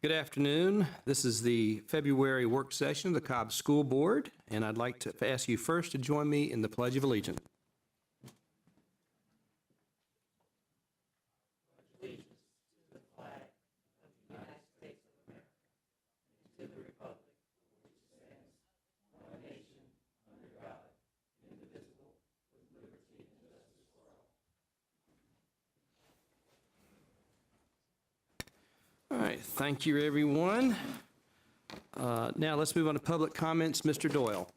Good afternoon. This is the February work session of the Cobb School Board, and I'd like to ask you first to join me in the Pledge of Allegiance. All right, thank you, everyone. Now let's move on to public comments. Mr. Doyle.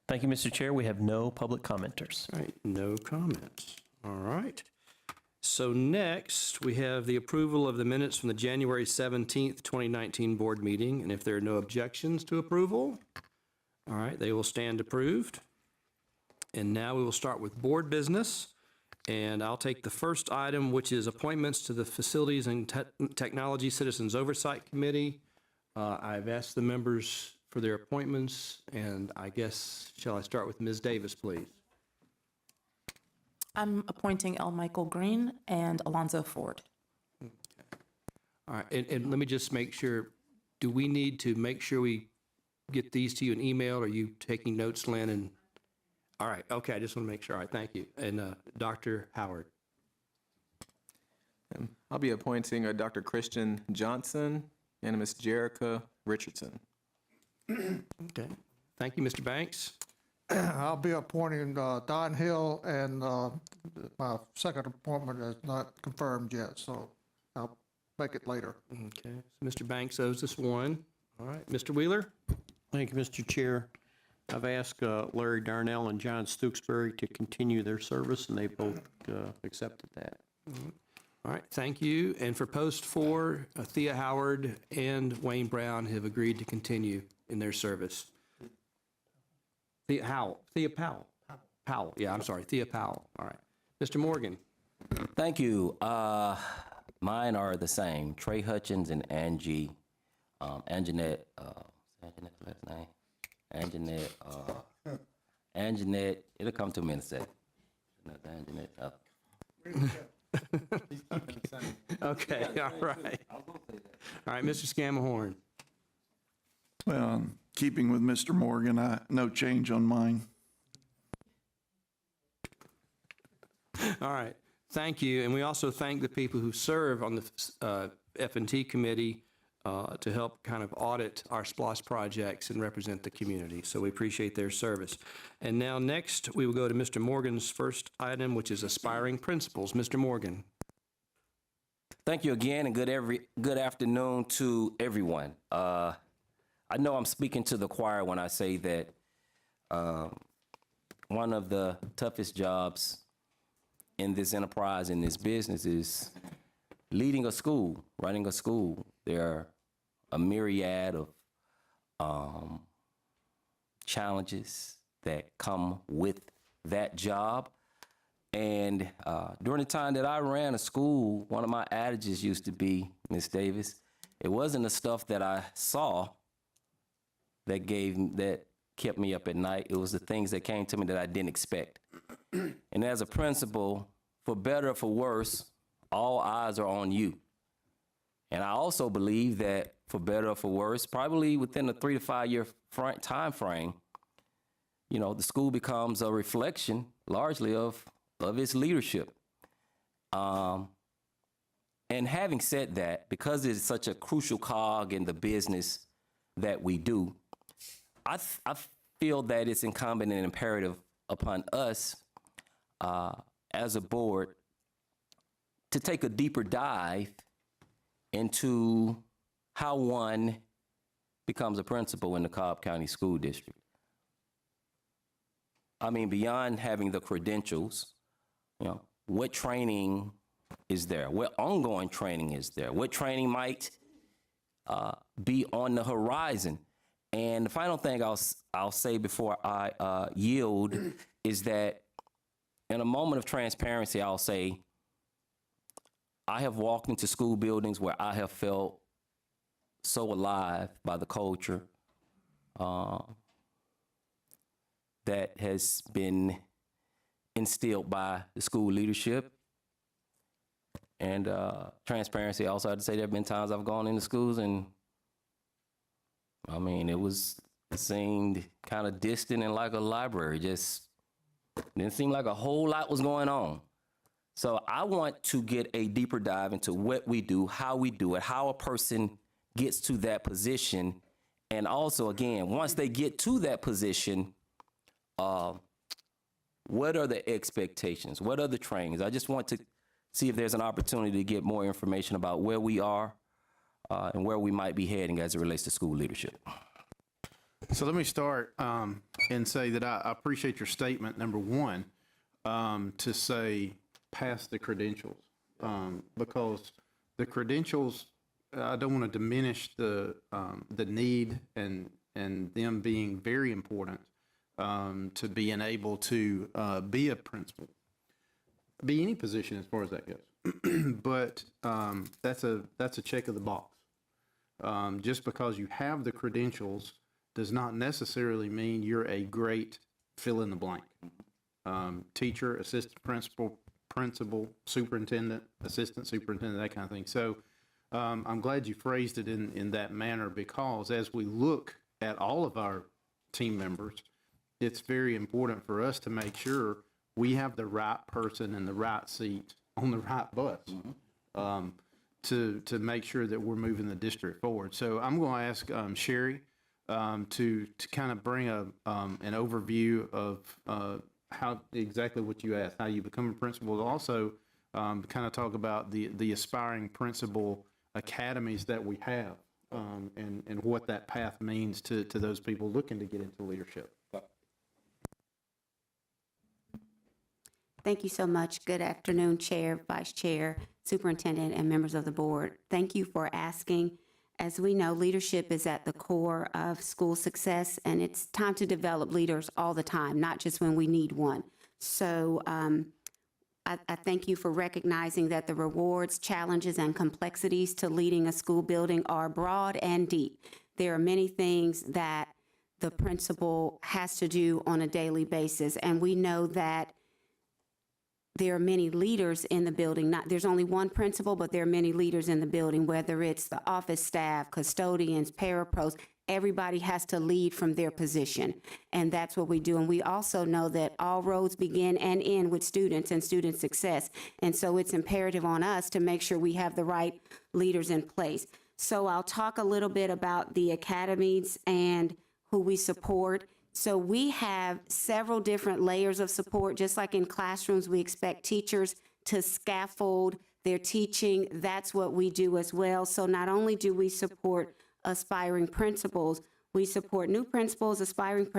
Thank you, Mr. Chair. We have no public commenters. All right, no comments. All right. So next, we have the approval of the minutes from the January 17th, 2019 board meeting. And if there are no objections to approval, all right, they will stand approved. And now we will start with board business. And I'll take the first item, which is appointments to the Facilities and Technology Citizens Oversight Committee. I've asked the members for their appointments, and I guess, shall I start with Ms. Davis, please? I'm appointing L. Michael Green and Alonzo Ford. Okay. All right, and let me just make sure, do we need to make sure we get these to you in email? Are you taking notes, Lynn? And all right, okay, I just want to make sure. All right, thank you. And Dr. Howard. I'll be appointing Dr. Christian Johnson and Ms. Jerica Richardson. Okay, thank you, Mr. Banks. I'll be appointing Don Hill, and my second appointment is not confirmed yet, so I'll make it later. Okay, so Mr. Banks owes us one. All right, Mr. Wheeler? Thank you, Mr. Chair. I've asked Larry Darnell and John Stooksbury to continue their service, and they both accepted that. All right, thank you. And for post 4, Thea Howard and Wayne Brown have agreed to continue in their service. Thea Powell. Powell, yeah, I'm sorry, Thea Powell. All right. Mr. Morgan. Thank you. Mine are the same, Trey Hutchins and Angie, Anjanette, Anjanette's last name? Anjanette, it'll come to me in a second. Anjanette. Okay, all right. All right, Mr. Scamahorn. Well, keeping with Mr. Morgan, no change on mine. All right, thank you. And we also thank the people who serve on the F&T committee to help kind of audit our SPLOST projects and represent the community. So we appreciate their service. And now next, we will go to Mr. Morgan's first item, which is aspiring principals. Mr. Morgan. Thank you again, and good afternoon to everyone. I know I'm speaking to the choir when I say that one of the toughest jobs in this enterprise, in this business, is leading a school, running a school. There are a myriad of challenges that come with that job. And during the time that I ran a school, one of my adages used to be, Ms. Davis, it wasn't the stuff that I saw that kept me up at night. It was the things that came to me that I didn't expect. And as a principal, for better or for worse, all eyes are on you. And I also believe that for better or for worse, probably within a 3 to 5 year time frame, you know, the school becomes a reflection largely of its leadership. And having said that, because it's such a crucial cog in the business that we do, I feel that it's incumbent and imperative upon us as a board to take a deeper dive into how one becomes a principal in the Cobb County School District. I mean, beyond having the credentials, you know, what training is there? What ongoing training is there? What training might be on the horizon? And the final thing I'll say before I yield is that in a moment of transparency, I'll say I have walked into school buildings where I have felt so alive by the culture that has been instilled by the school leadership. And transparency, I also had to say there have been times I've gone into schools and, I mean, it seemed kind of distant and like a library. Just didn't seem like a whole lot was going on. So I want to get a deeper dive into what we do, how we do it, how a person gets to that position. And also, again, once they get to that position, what are the expectations? What are the trainings? I just want to see if there's an opportunity to get more information about where we are and where we might be heading as it relates to school leadership. So let me start and say that I appreciate your statement, number one, to say pass the credentials, because the credentials, I don't want to diminish the need and them being very important to being able to be a principal, be any position as far as that goes. But that's a check of the box. Just because you have the credentials does not necessarily mean you're a great fill in the blank. Teacher, assistant principal, superintendent, assistant superintendent, that kind of thing. So I'm glad you phrased it in that manner, because as we look at all of our team members, it's very important for us to make sure we have the right person in the right seat on the right bus, to make sure that we're moving the district forward. So I'm going to ask Sherry to kind of bring an overview of how exactly what you asked, how you become a principal. Also, kind of talk about the aspiring principal academies that we have, and what that path means to those people looking to get into leadership. Thank you so much. Good afternoon, Chair, Vice Chair, Superintendent, and members of the board. Thank you for asking. As we know, leadership is at the core of school success, and it's time to develop leaders all the time, not just when we need one. So I thank you for recognizing that the rewards, challenges, and complexities to leading a school building are broad and deep. There are many things that the principal has to do on a daily basis, and we know that there are many leaders in the building. There's only one principal, but there are many leaders in the building, whether it's the office staff, custodians, parapros. Everybody has to lead from their position, and that's what we do. And we also know that all roads begin and end with students and student success, and so it's imperative on us to make sure we have the right leaders in place. So I'll talk a little bit about the academies and who we support. So we have several different layers of support. Just like in classrooms, we expect teachers to scaffold their teaching. That's what we do as well. So not only do we support aspiring principals, we support new principals, aspiring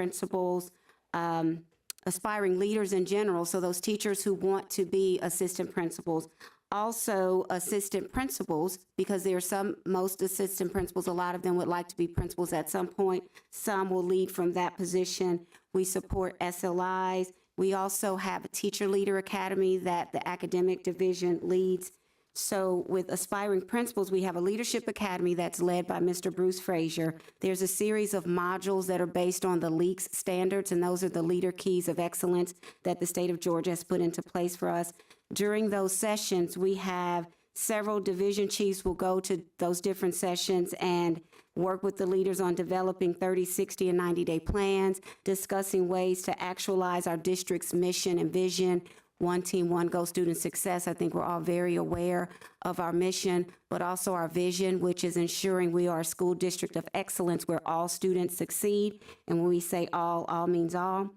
leaders in general, so those teachers who want to be assistant principals. Also assistant principals, because there are most assistant principals, a lot of them would like to be principals at some point. Some will lead from that position. We support SLIs. We also have a teacher leader academy that the academic division leads. So with aspiring principals, we have a leadership academy that's led by Mr. Bruce Frazier. There's a series of modules that are based on the LEAKS standards, and those are the leader keys of excellence that the state of Georgia has put into place for us. During those sessions, we have Several division chiefs will go to those different sessions and work with the leaders on developing 30, 60, and 90-day plans, discussing ways to actualize our district's mission and vision. One team, one goal, student success. I think we're all very aware of our mission, but also our vision, which is ensuring we are a school district of excellence where all students succeed. And when we say all means all.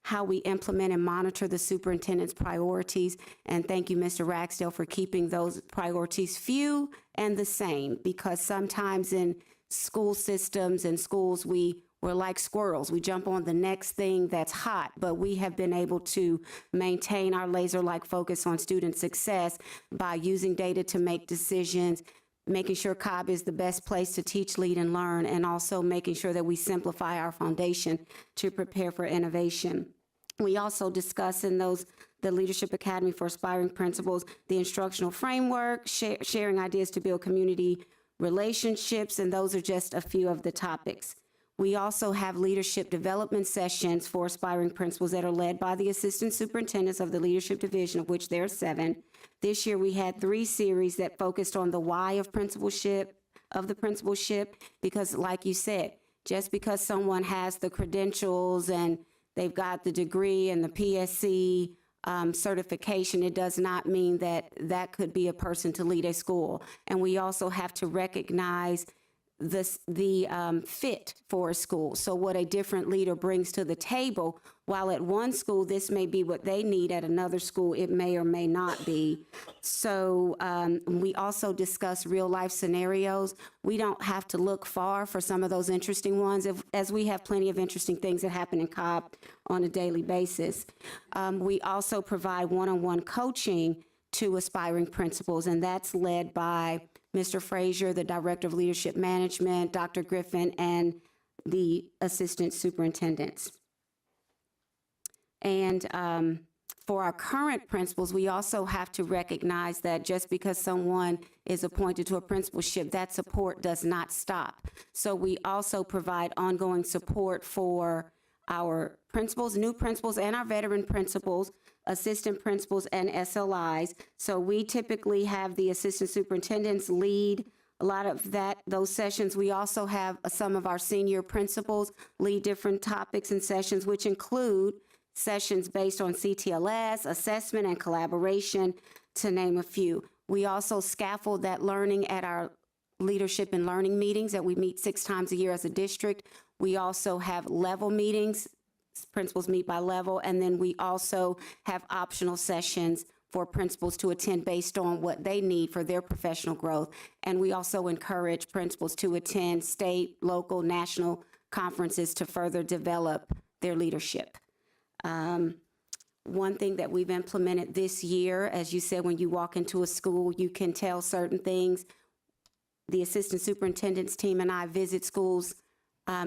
How we implement and monitor the superintendent's priorities. And thank you, Mr. Ragsdale, for keeping those priorities few and the same, because sometimes in school systems and schools, we're like squirrels. We jump on the next thing that's hot, but we have been able to maintain our laser-like focus on student success by using data to make decisions, making sure Cobb is the best place to teach, lead, and learn, and also making sure that we simplify our foundation to prepare for innovation. We also discuss in the Leadership Academy for Aspiring Principals, the instructional framework, sharing ideas to build community relationships, and those are just a few of the topics. We also have leadership development sessions for aspiring principals that are led by the assistant superintendents of the leadership division, of which there are 7. This year, we had 3 series that focused on the why of the principalship, because like you said, just because someone has the credentials and they've got the degree and the PSC certification, it does not mean that that could be a person to lead a school. And we also have to recognize the fit for a school. So what a different leader brings to the table, while at one school this may be what they need, at another school it may or may not be. So we also discuss real life scenarios. We don't have to look far for some of those interesting ones, as we have plenty of interesting things that happen in Cobb on a daily basis. We also provide one-on-one coaching to aspiring principals, and that's led by Mr. Frazier, the Director of Leadership Management, Dr. Griffin, and the assistant superintendents. And for our current principals, we also have to recognize that just because someone is appointed to a principalship, that support does not stop. So we also provide ongoing support for our principals, new principals, and our veteran principals, assistant principals, and SLIs. So we typically have the assistant superintendents lead a lot of those sessions. We also have some of our senior principals lead different topics and sessions, which include sessions based on CTLS, assessment, and collaboration, to name a few. We also scaffold that learning at our leadership and learning meetings that we meet 6 times a year as a district. We also have level meetings. Principals meet by level, and then we also have optional sessions for principals to attend based on what they need for their professional growth. And we also encourage principals to attend state, local, national conferences to further develop their leadership. One thing that we've implemented this year, as you said, when you walk into a school, you can tell certain things. The assistant superintendent's team and I visit schools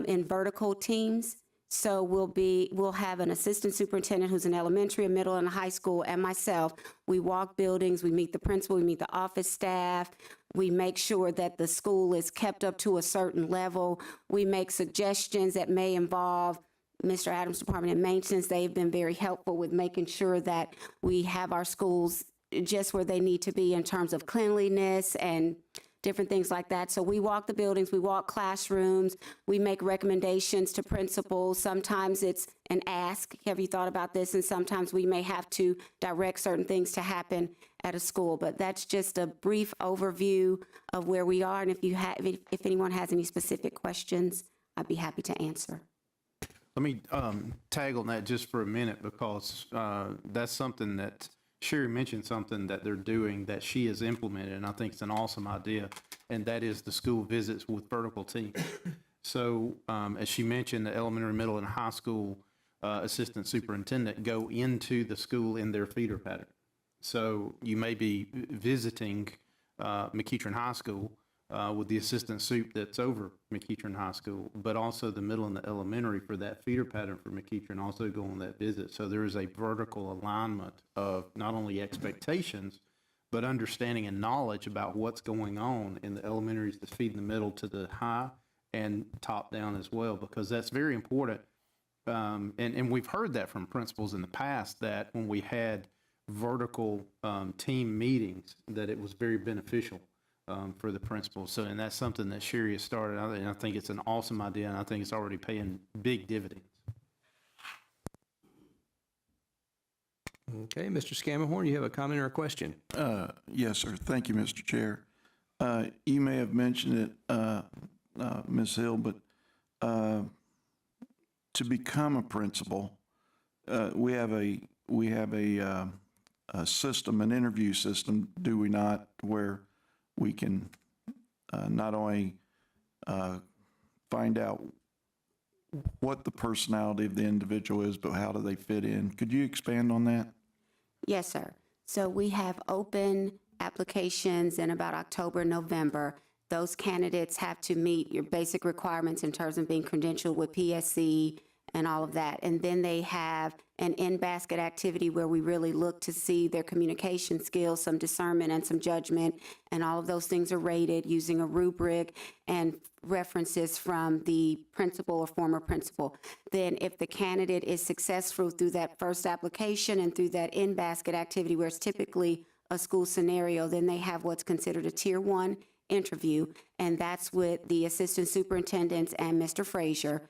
in vertical teams. So we'll have an assistant superintendent who's in elementary, a middle, and a high school, and myself. We walk buildings, we meet the principal, we meet the office staff, we make sure that the school is kept up to a certain level. We make suggestions that may involve Mr. Adams' Department of Maintenance. They've been very helpful with making sure that we have our schools just where they need to be in terms of cleanliness and different things like that. So we walk the buildings, we walk classrooms, we make recommendations to principals. Sometimes it's an ask, have you thought about this? And sometimes we may have to direct certain things to happen at a school. But that's just a brief overview of where we are. And if anyone has any specific questions, I'd be happy to answer. Let me tag on that just for a minute, because that's something that Sherry mentioned, something that they're doing that she has implemented, and I think it's an awesome idea, and that is the school visits with vertical teams. So as she mentioned, the elementary, middle, and high school assistant superintendent go into the school in their feeder pattern. So you may be visiting McEachern High School with the assistant sup that's over McEachern High School, but also the middle and the elementary for that feeder pattern for McEachern also go on that visit. So there is a vertical alignment of not only expectations, but understanding and knowledge about what's going on in the elementaries that's feeding the middle to the high and top down as well, because that's very important. And we've heard that from principals in the past, that when we had vertical team meetings, that it was very beneficial for the principals. So, and that's something that Sherry has started, and I think it's an awesome idea, and I think it's already paying big dividends. Okay, Mr. Scammahorn, you have a comment or a question? Yes, sir. Thank you, Mr. Chair. You may have mentioned it, Ms. Hill, but to become a principal, we have a system, an interview system, do we not, where we can not only find out what the personality of the individual is, but how do they fit in? Could you expand on that? Yes, sir. So we have open applications in about October, November. Those candidates have to meet your basic requirements in terms of being credentialed with PSC and all of that. And then they have an in-basket activity where we really look to see their communication skills, some discernment and some judgment, and all of those things are rated using a rubric and references from the principal or former principal. Then if the candidate is successful through that first application and through that in-basket activity where it's typically a school scenario, then they have what's considered a Tier 1 interview, and that's with the assistant superintendents and Mr. Frazier.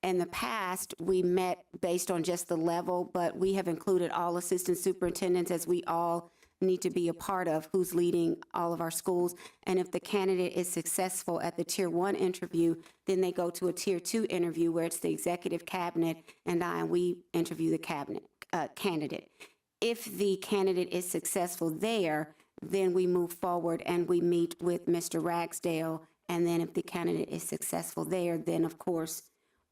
In the past, we met based on just the level, but we have included all assistant superintendents, as we all need to be a part of who's leading all of our schools. And if the candidate is successful at the Tier 1 interview, then they go to a Tier 2 interview where it's the executive cabinet and we interview the candidate. If the candidate is successful there, then we move forward and we meet with Mr. Ragsdale. And then if the candidate is successful there, then of course,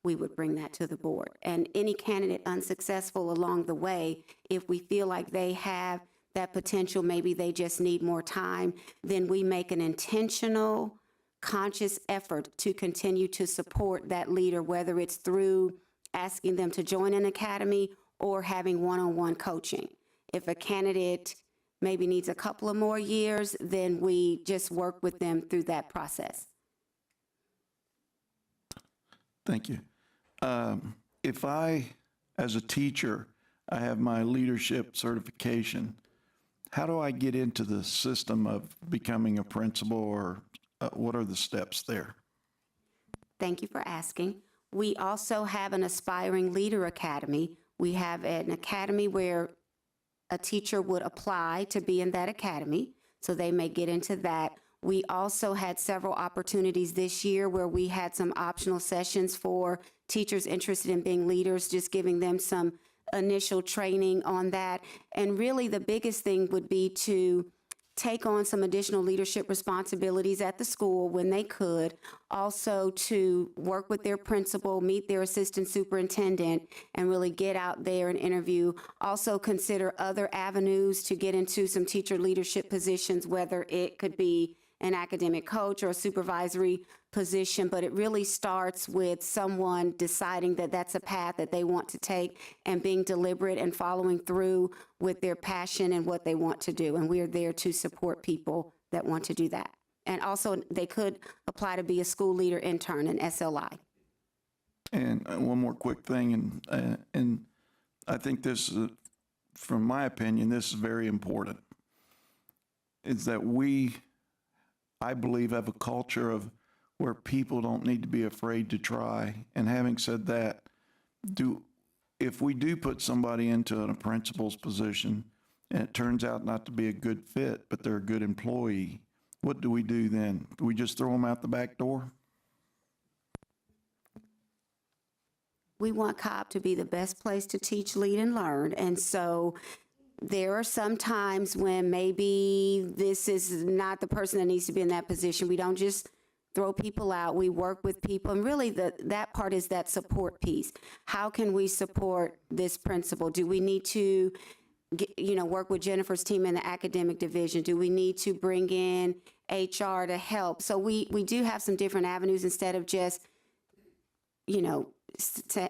we would bring that to the board. And any candidate unsuccessful along the way, if we feel like they have that potential, maybe they just need more time, then we make an intentional, conscious effort to continue to support that leader, whether it's through asking them to join an academy or having one-on-one coaching. If a candidate maybe needs a couple of more years, then we just work with them through that process. Thank you. If I, as a teacher, I have my leadership certification, how do I get into the system of becoming a principal, or what are the steps there? Thank you for asking. We also have an Aspiring Leader Academy. We have an academy where a teacher would apply to be in that academy, so they may get into that. We also had several opportunities this year where we had some optional sessions for teachers interested in being leaders, just giving them some initial training on that. And really the biggest thing would be to take on some additional leadership responsibilities at the school when they could, also to work with their principal, meet their assistant superintendent, and really get out there and interview. Also consider other avenues to get into some teacher leadership positions, whether it could be an academic coach or a supervisory position, but it really starts with someone deciding that that's a path that they want to take and being deliberate and following through with their passion and what they want to do. And we are there to support people that want to do that. And also they could apply to be a school leader intern, an SLI. And one more quick thing, and I think this is, from my opinion, this is very important, is that I believe, have a culture of where people don't need to be afraid to try. And having said that, if we do put somebody into a principal's position and it turns out not to be a good fit, but they're a good employee, what do we do then? Do we just throw them out the back door? We want Cobb to be the best place to teach, lead, and learn. And so there are some times when maybe this is not the person that needs to be in that position. We don't just throw people out. We work with people. And really that part is that support piece. How can we support this principal? Do we need to work with Jennifer's team in the academic division? Do we need to bring in HR to help? So we do have some different avenues instead of just,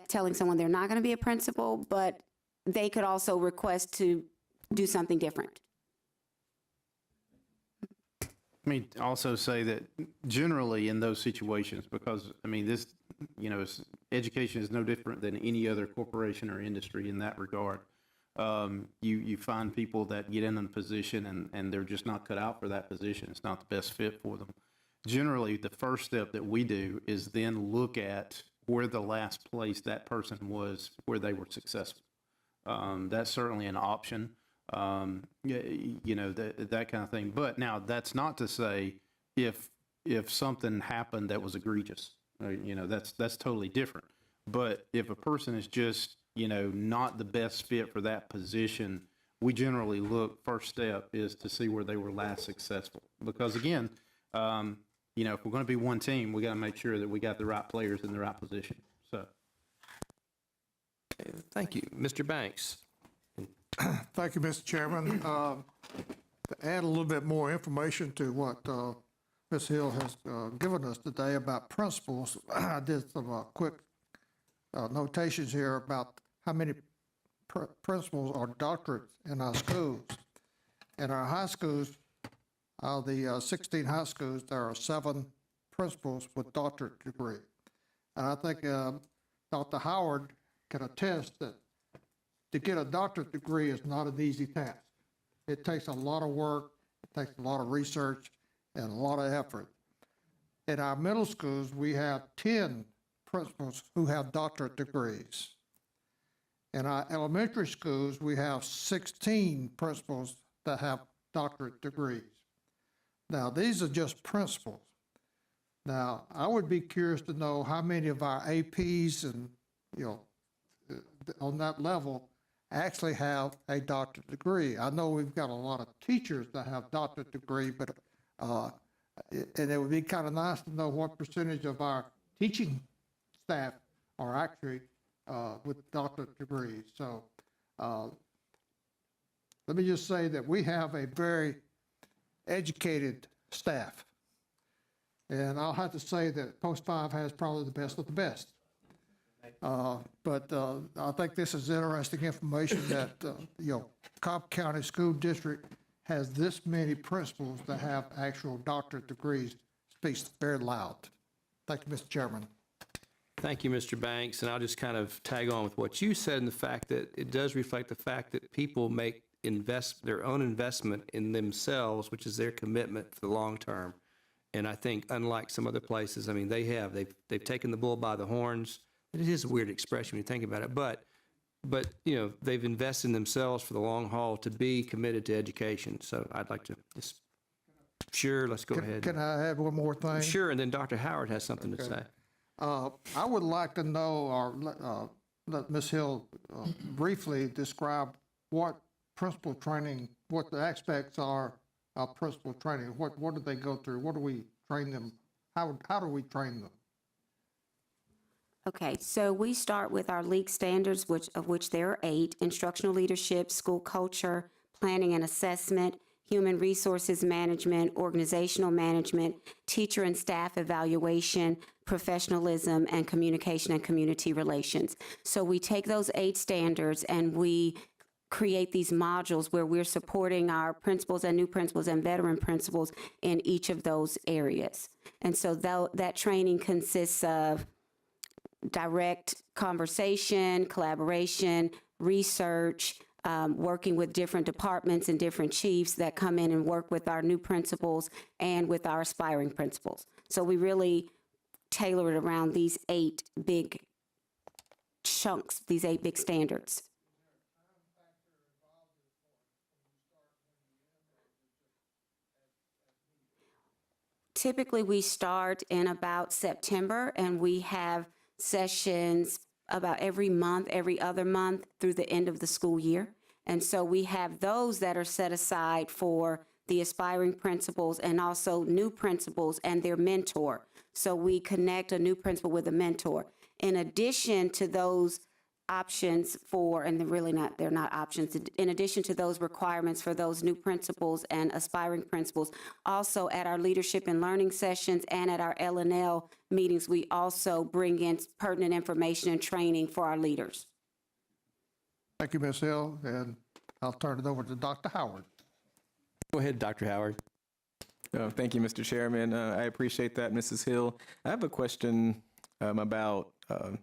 telling someone they're not going to be a principal, but they could also request to do something different. Let me also say that generally in those situations, because, this, education is no different than any other corporation or industry in that regard. You find people that get in a position and they're just not cut out for that position. It's not the best fit for them. Generally, the first step that we do is then look at where the last place that person was where they were successful. That's certainly an option, that kind of thing. But now that's not to say if something happened that was egregious, that's totally different. But if a person is just, not the best fit for that position, we generally look, first step is to see where they were last successful. Because again, if we're going to be one team, we got to make sure that we got the right players in the right position. So. Thank you. Mr. Banks? Thank you, Mr. Chairman. To add a little bit more information to what Ms. Hill has given us today about principals, I did some quick notations here about how many principals are doctorates in our schools. In our high schools, out of the 16 high schools, there are 7 principals with doctorate degree. And I think Dr. Howard can attest that to get a doctorate degree is not an easy task. It takes a lot of work, it takes a lot of research, and a lot of effort. In our middle schools, we have 10 principals who have doctorate degrees. In our elementary schools, we have 16 principals that have doctorate degrees. Now, these are just principals. Now, I would be curious to know how many of our APs and, on that level actually have a doctorate degree. I know we've got a lot of teachers that have doctorate degree, but and it would be kind of nice to know what percentage of our teaching staff are actually with doctorate degrees. So let me just say that we have a very educated staff. And I'll have to say that Post 5 has probably the best of the best. But I think this is interesting information that, Cobb County School District has this many principals that have actual doctorate degrees. Speaks very loud. Thank you, Mr. Chairman. Thank you, Mr. Banks. And I'll just kind of tag on with what you said, and the fact that it does reflect the fact that people make their own investment in themselves, which is their commitment for the long term. And I think unlike some other places, I mean, they've taken the bull by the horns. It is a weird expression when you think about it, but they've invested in themselves for the long haul to be committed to education. So I'd like to just, sure, let's go ahead. Can I add one more thing? Sure, and then Dr. Howard has something to say. I would like to know, or let Ms. Hill briefly describe what principal training, what the aspects are of principal training. What do they go through? What do we train them? How do we train them? Okay, so we start with our LEAK standards, of which there are 8: instructional leadership, school culture, planning and assessment, human resources management, organizational management, teacher and staff evaluation, professionalism, and communication and community relations. So we take those 8 standards and we create these modules where we're supporting our principals and new principals and veteran principals in each of those areas. And so that training consists of direct conversation, collaboration, research, working with different departments and different chiefs that come in and work with our new principals and with our aspiring principals. So we really tailor it around these 8 big chunks, these 8 big standards. Typically, we start in about September, and we have sessions about every month, every other month through the end of the school year. And so we have those that are set aside for the aspiring principals and also new principals and their mentor. So we connect a new principal with a mentor. In addition to those options and they're not options, in addition to those requirements for those new principals and aspiring principals, also at our leadership and learning sessions and at our L&L meetings, we also bring in pertinent information and training for our leaders. Thank you, Ms. Hill, and I'll turn it over to Dr. Howard. Go ahead, Dr. Howard. Thank you, Mr. Chairman. I appreciate that, Mrs. Hill. I have a question about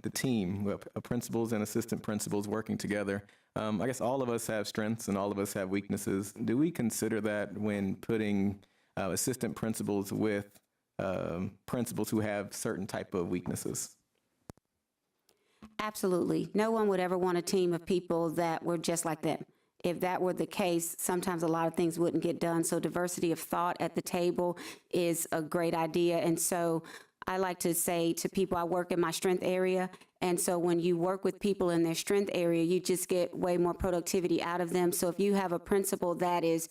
the team, with principals and assistant principals working together. I guess all of us have strengths and all of us have weaknesses. Do we consider that when putting assistant principals with principals who have certain type of weaknesses? Absolutely. No one would ever want a team of people that were just like them. If that were the case, sometimes a lot of things wouldn't get done. So diversity of thought at the table is a great idea. And so I like to say to people, I work in my strength area. And so when you work with people in their strength area, you just get way more productivity out of them. So if you have a principal that is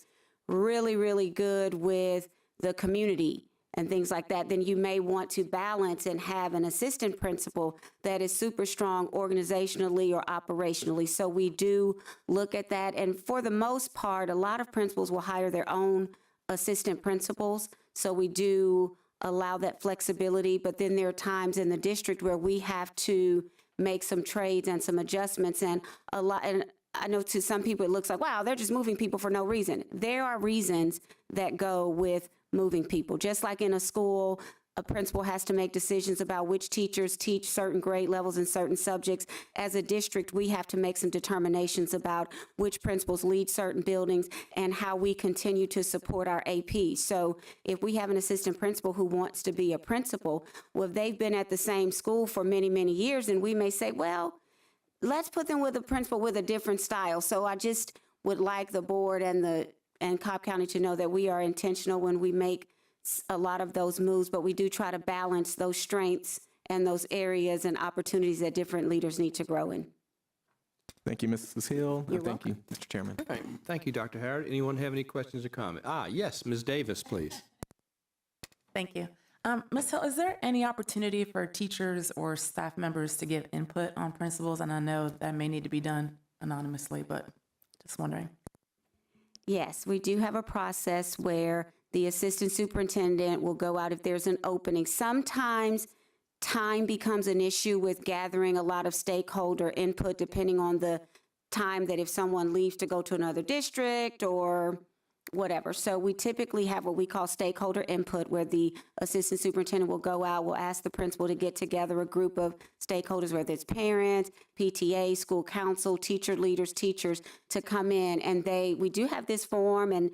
really, really good with the community and things like that, then you may want to balance and have an assistant principal that is super strong organizationally or operationally. So we do look at that. And for the most part, a lot of principals will hire their own assistant principals. So we do allow that flexibility. But then there are times in the district where we have to make some trades and some adjustments. And I know to some people it looks like, wow, they're just moving people for no reason. There are reasons that go with moving people. Just like in a school, a principal has to make decisions about which teachers teach certain grade levels in certain subjects. As a district, we have to make some determinations about which principals lead certain buildings and how we continue to support our AP. So if we have an assistant principal who wants to be a principal, well, if they've been at the same school for many, many years, then we may say, well, let's put them with a principal with a different style. So I just would like the board and Cobb County to know that we are intentional when we make a lot of those moves, but we do try to balance those strengths and those areas and opportunities that different leaders need to grow in. Thank you, Mrs. Hill. You're Thank you, Mr. Chairman. All right. Thank you, Dr. Howard. Anyone have any questions or comments? Yes, Ms. Davis, please. Thank you. Ms. Hill, is there any opportunity for teachers or staff members to give input on principals? And I know that may need to be done anonymously, but just wondering. Yes, we do have a process where the assistant superintendent will go out if there's an opening. Sometimes time becomes an issue with gathering a lot of stakeholder input, depending on the time that if someone leaves to go to another district or whatever. So we typically have what we call stakeholder input, where the assistant superintendent will go out, will ask the principal to get together a group of stakeholders, whether it's parents, PTA, school council, teacher leaders, teachers, to come in. And we do have this form, and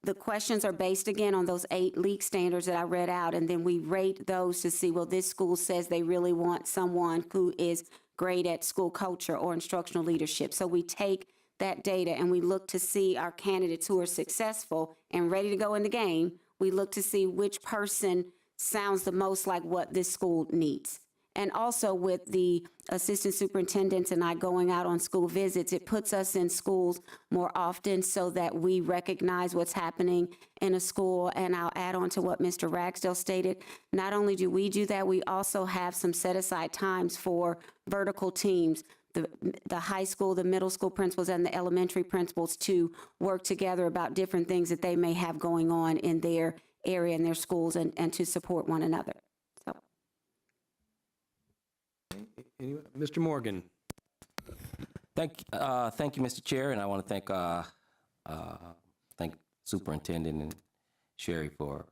the questions are based, again, on those 8 leak standards that I read out. And then we rate those to see, well, this school says they really want someone who is great at school culture or instructional leadership. So we take that data and we look to see our candidates who are successful and ready to go in the game. We look to see which person sounds the most like what this school needs. And also with the assistant superintendents and I going out on school visits, it puts us in schools more often so that we recognize what's happening in a school. And I'll add on to what Mr. Ragsdale stated. Not only do we do that, we also have some set aside times for vertical teams, the high school, the middle school principals, and the elementary principals to work together about different things that they may have going on in their area and their schools and to support one another. So. Mr. Morgan. Thank you, Mr. Chair, and I want to thank Superintendent and Sherry for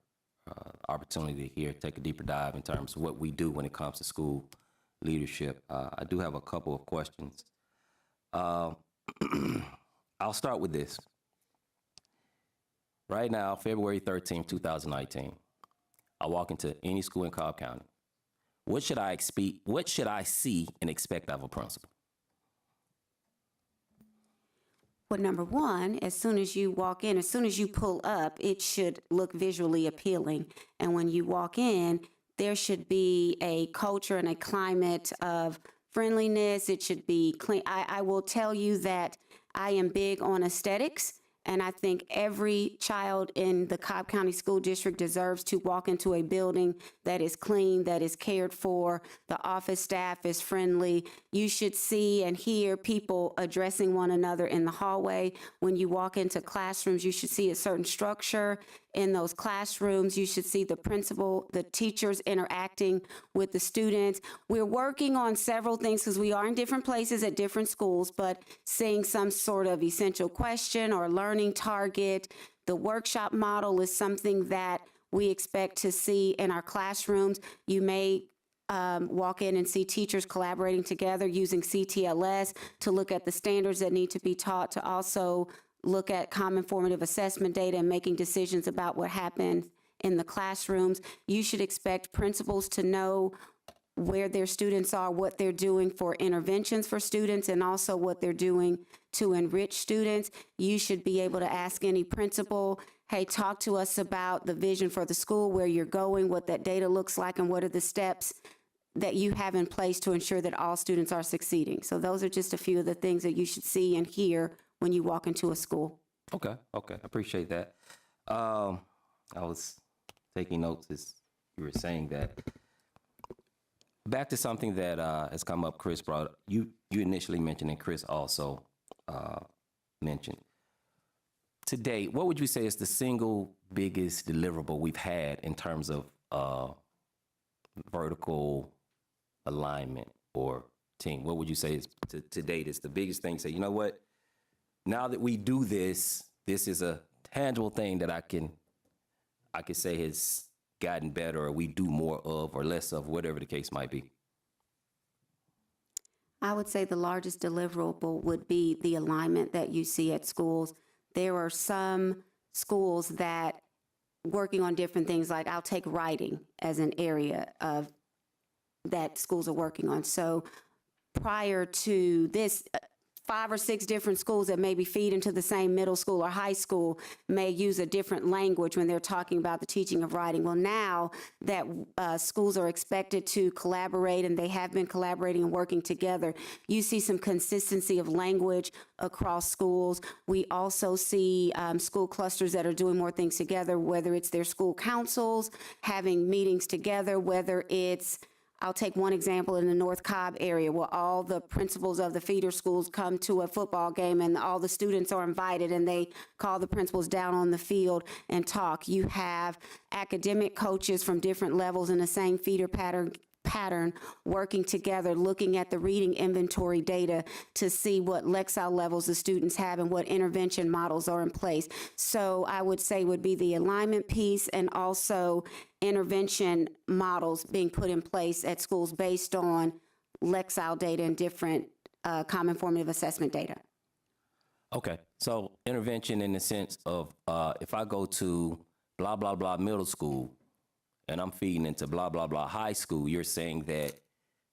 opportunity here to take a deeper dive in terms of what we do when it comes to school leadership. I do have a couple of questions. I'll start with this. Right now, February 13, 2019, I walk into any school in Cobb County. What should I see and expect of a principal? Well, number one, as soon as you walk in, as soon as you pull up, it should look visually appealing. And when you walk in, there should be a culture and a climate of friendliness. It should be clean. I will tell you that I am big on aesthetics, and I think every child in the Cobb County School District deserves to walk into a building that is clean, that is cared for, the office staff is friendly. You should see and hear people addressing one another in the hallway. When you walk into classrooms, you should see a certain structure in those classrooms. You should see the principal, the teachers interacting with the students. We're working on several things because we are in different places at different schools, but seeing some sort of essential question or learning target. The workshop model is something that we expect to see in our classrooms. You may walk in and see teachers collaborating together using CTLS to look at the standards that need to be taught, to also look at common formative assessment data and making decisions about what happened in the classrooms. You should expect principals to know where their students are, what they're doing for interventions for students, and also what they're doing to enrich students. You should be able to ask any principal, hey, talk to us about the vision for the school, where you're going, what that data looks like, and what are the steps that you have in place to ensure that all students are succeeding. So those are just a few of the things that you should see and hear when you walk into a school. Okay, I appreciate that. I was taking notes as you were saying that. Back to something that has come up, Chris brought up. You initially mentioned, and Chris also mentioned. To date, what would you say is the single biggest deliverable we've had in terms of vertical alignment or team? What would you say is to date is the biggest thing? Say, you know what? Now that we do this, this is a tangible thing that I can say has gotten better, or we do more of or less of, whatever the case might be. I would say the largest deliverable would be the alignment that you see at schools. There are some schools that working on different things, like I'll take writing as an area of that schools are working on. So prior to this, 5 or 6 different schools that maybe feed into the same middle school or high school may use a different language when they're talking about the teaching of writing. Well, now that schools are expected to collaborate, and they have been collaborating and working together, you see some consistency of language across schools. We also see school clusters that are doing more things together, whether it's their school councils having meetings together, whether it's, I'll take one example in the North Cobb area, where all the principals of the feeder schools come to a football game and all the students are invited, and they call the principals down on the field and talk. You have academic coaches from different levels in the same feeder pattern working together, looking at the reading inventory data to see what Lexile levels the students have and what intervention models are in place. So I would say would be the alignment piece, and also intervention models being put in place at schools based on Lexile data and different common formative assessment data. Okay, so intervention in the sense of if I go to blah, blah, blah middle school, and I'm feeding into blah, blah, blah high school, you're saying that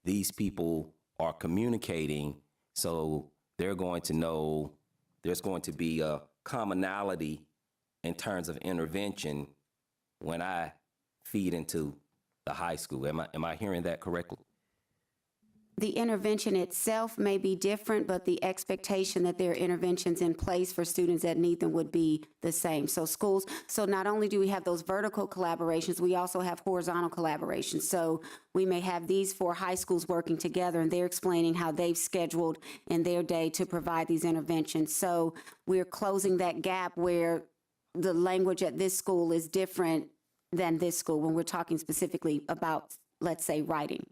these people are communicating, so they're going to know there's going to be a commonality in terms of intervention when I feed into the high school. Am I hearing that correctly? The intervention itself may be different, but the expectation that there are interventions in place for students that need them would be the same. So schools, so not only do we have those vertical collaborations, we also have horizontal collaborations. So we may have these 4 high schools working together, and they're explaining how they've scheduled in their day to provide these interventions. So we're closing that gap where the language at this school is different than this school when we're talking specifically about, let's say, writing.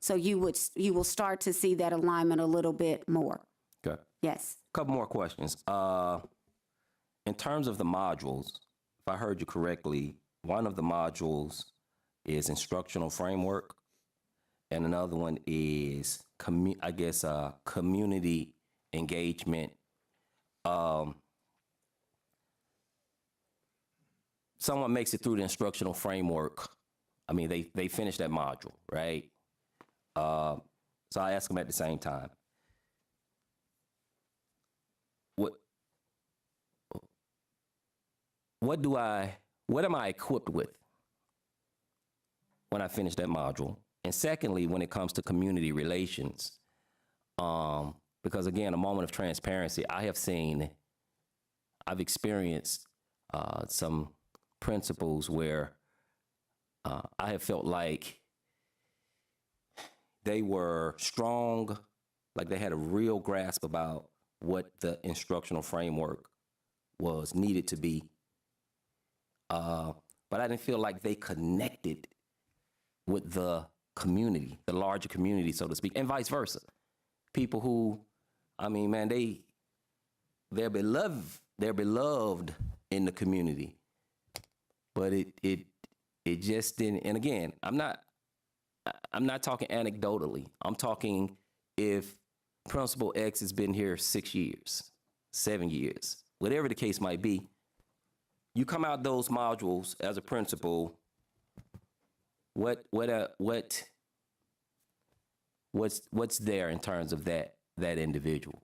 So you will start to see that alignment a little bit more. Okay. Yes. Couple more questions. In terms of the modules, if I heard you correctly, one of the modules is instructional framework, and another one is, community engagement. Someone makes it through the instructional framework. I mean, they finish that module, right? So I ask them at the same time, what am I equipped with when I finish that module? And secondly, when it comes to community relations, because again, a moment of transparency, I've experienced some principles where I have felt like they were strong, like they had a real grasp about what the instructional framework was needed to be. But I didn't feel like they connected with the community, the larger community, so to speak, and vice versa. People who, I mean, man, they're beloved in the community, but it just didn't. And again, I'm not I'm not talking anecdotally. I'm talking if Principal X has been here 6 years, 7 years, whatever the case might be, you come out those modules as a principal, what's there in terms of that individual?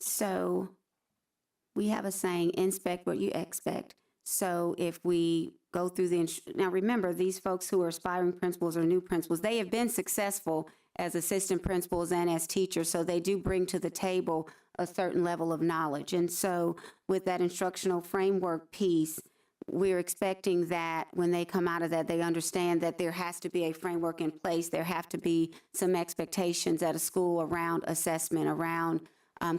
So we have a saying, inspect what you expect. So if we go through now remember, these folks who are aspiring principals or new principals, they have been successful as assistant principals and as teachers, so they do bring to the table a certain level of knowledge. And so with that instructional framework piece, we're expecting that when they come out of that, they understand that there has to be a framework in place. There have to be some expectations at a school around assessment, around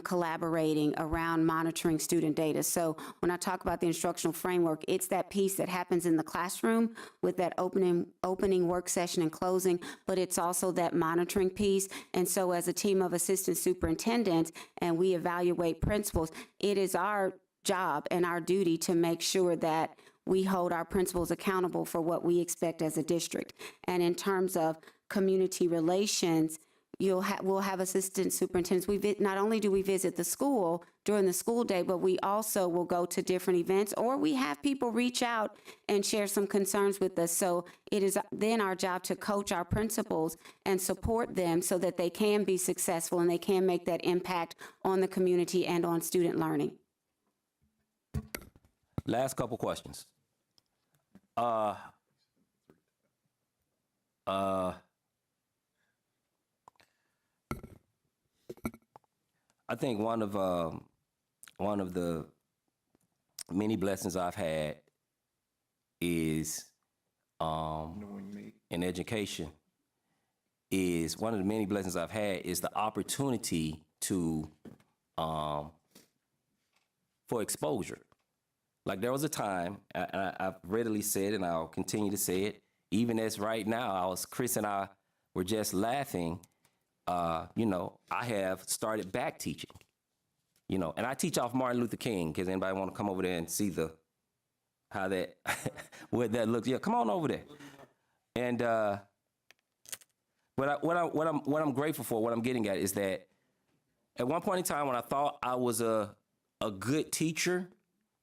collaborating, around monitoring student data. So when I talk about the instructional framework, it's that piece that happens in the classroom with that opening work session and closing, but it's also that monitoring piece. And so as a team of assistant superintendents, and we evaluate principals, it is our job and our duty to make sure that we hold our principals accountable for what we expect as a district. And in terms of community relations, we'll have assistant superintendents. Not only do we visit the school during the school day, but we also will go to different events, or we have people reach out and share some concerns with us. So it is then our job to coach our principals and support them so that they can be successful and they can make that impact on the community and on student learning. Last couple questions. I think one of the many blessings I've had is in education. Is one of the many blessings I've had is the opportunity to for exposure. Like there was a time, I've readily said, and I'll continue to say it, even as right now, Chris and I were just laughing. I have started back teaching, and I teach off Martin Luther King, because anybody want to come over there and see how that, what that looks. Yeah, come on over there. And what I'm grateful for, what I'm getting at is that at one point in time when I thought I was a good teacher,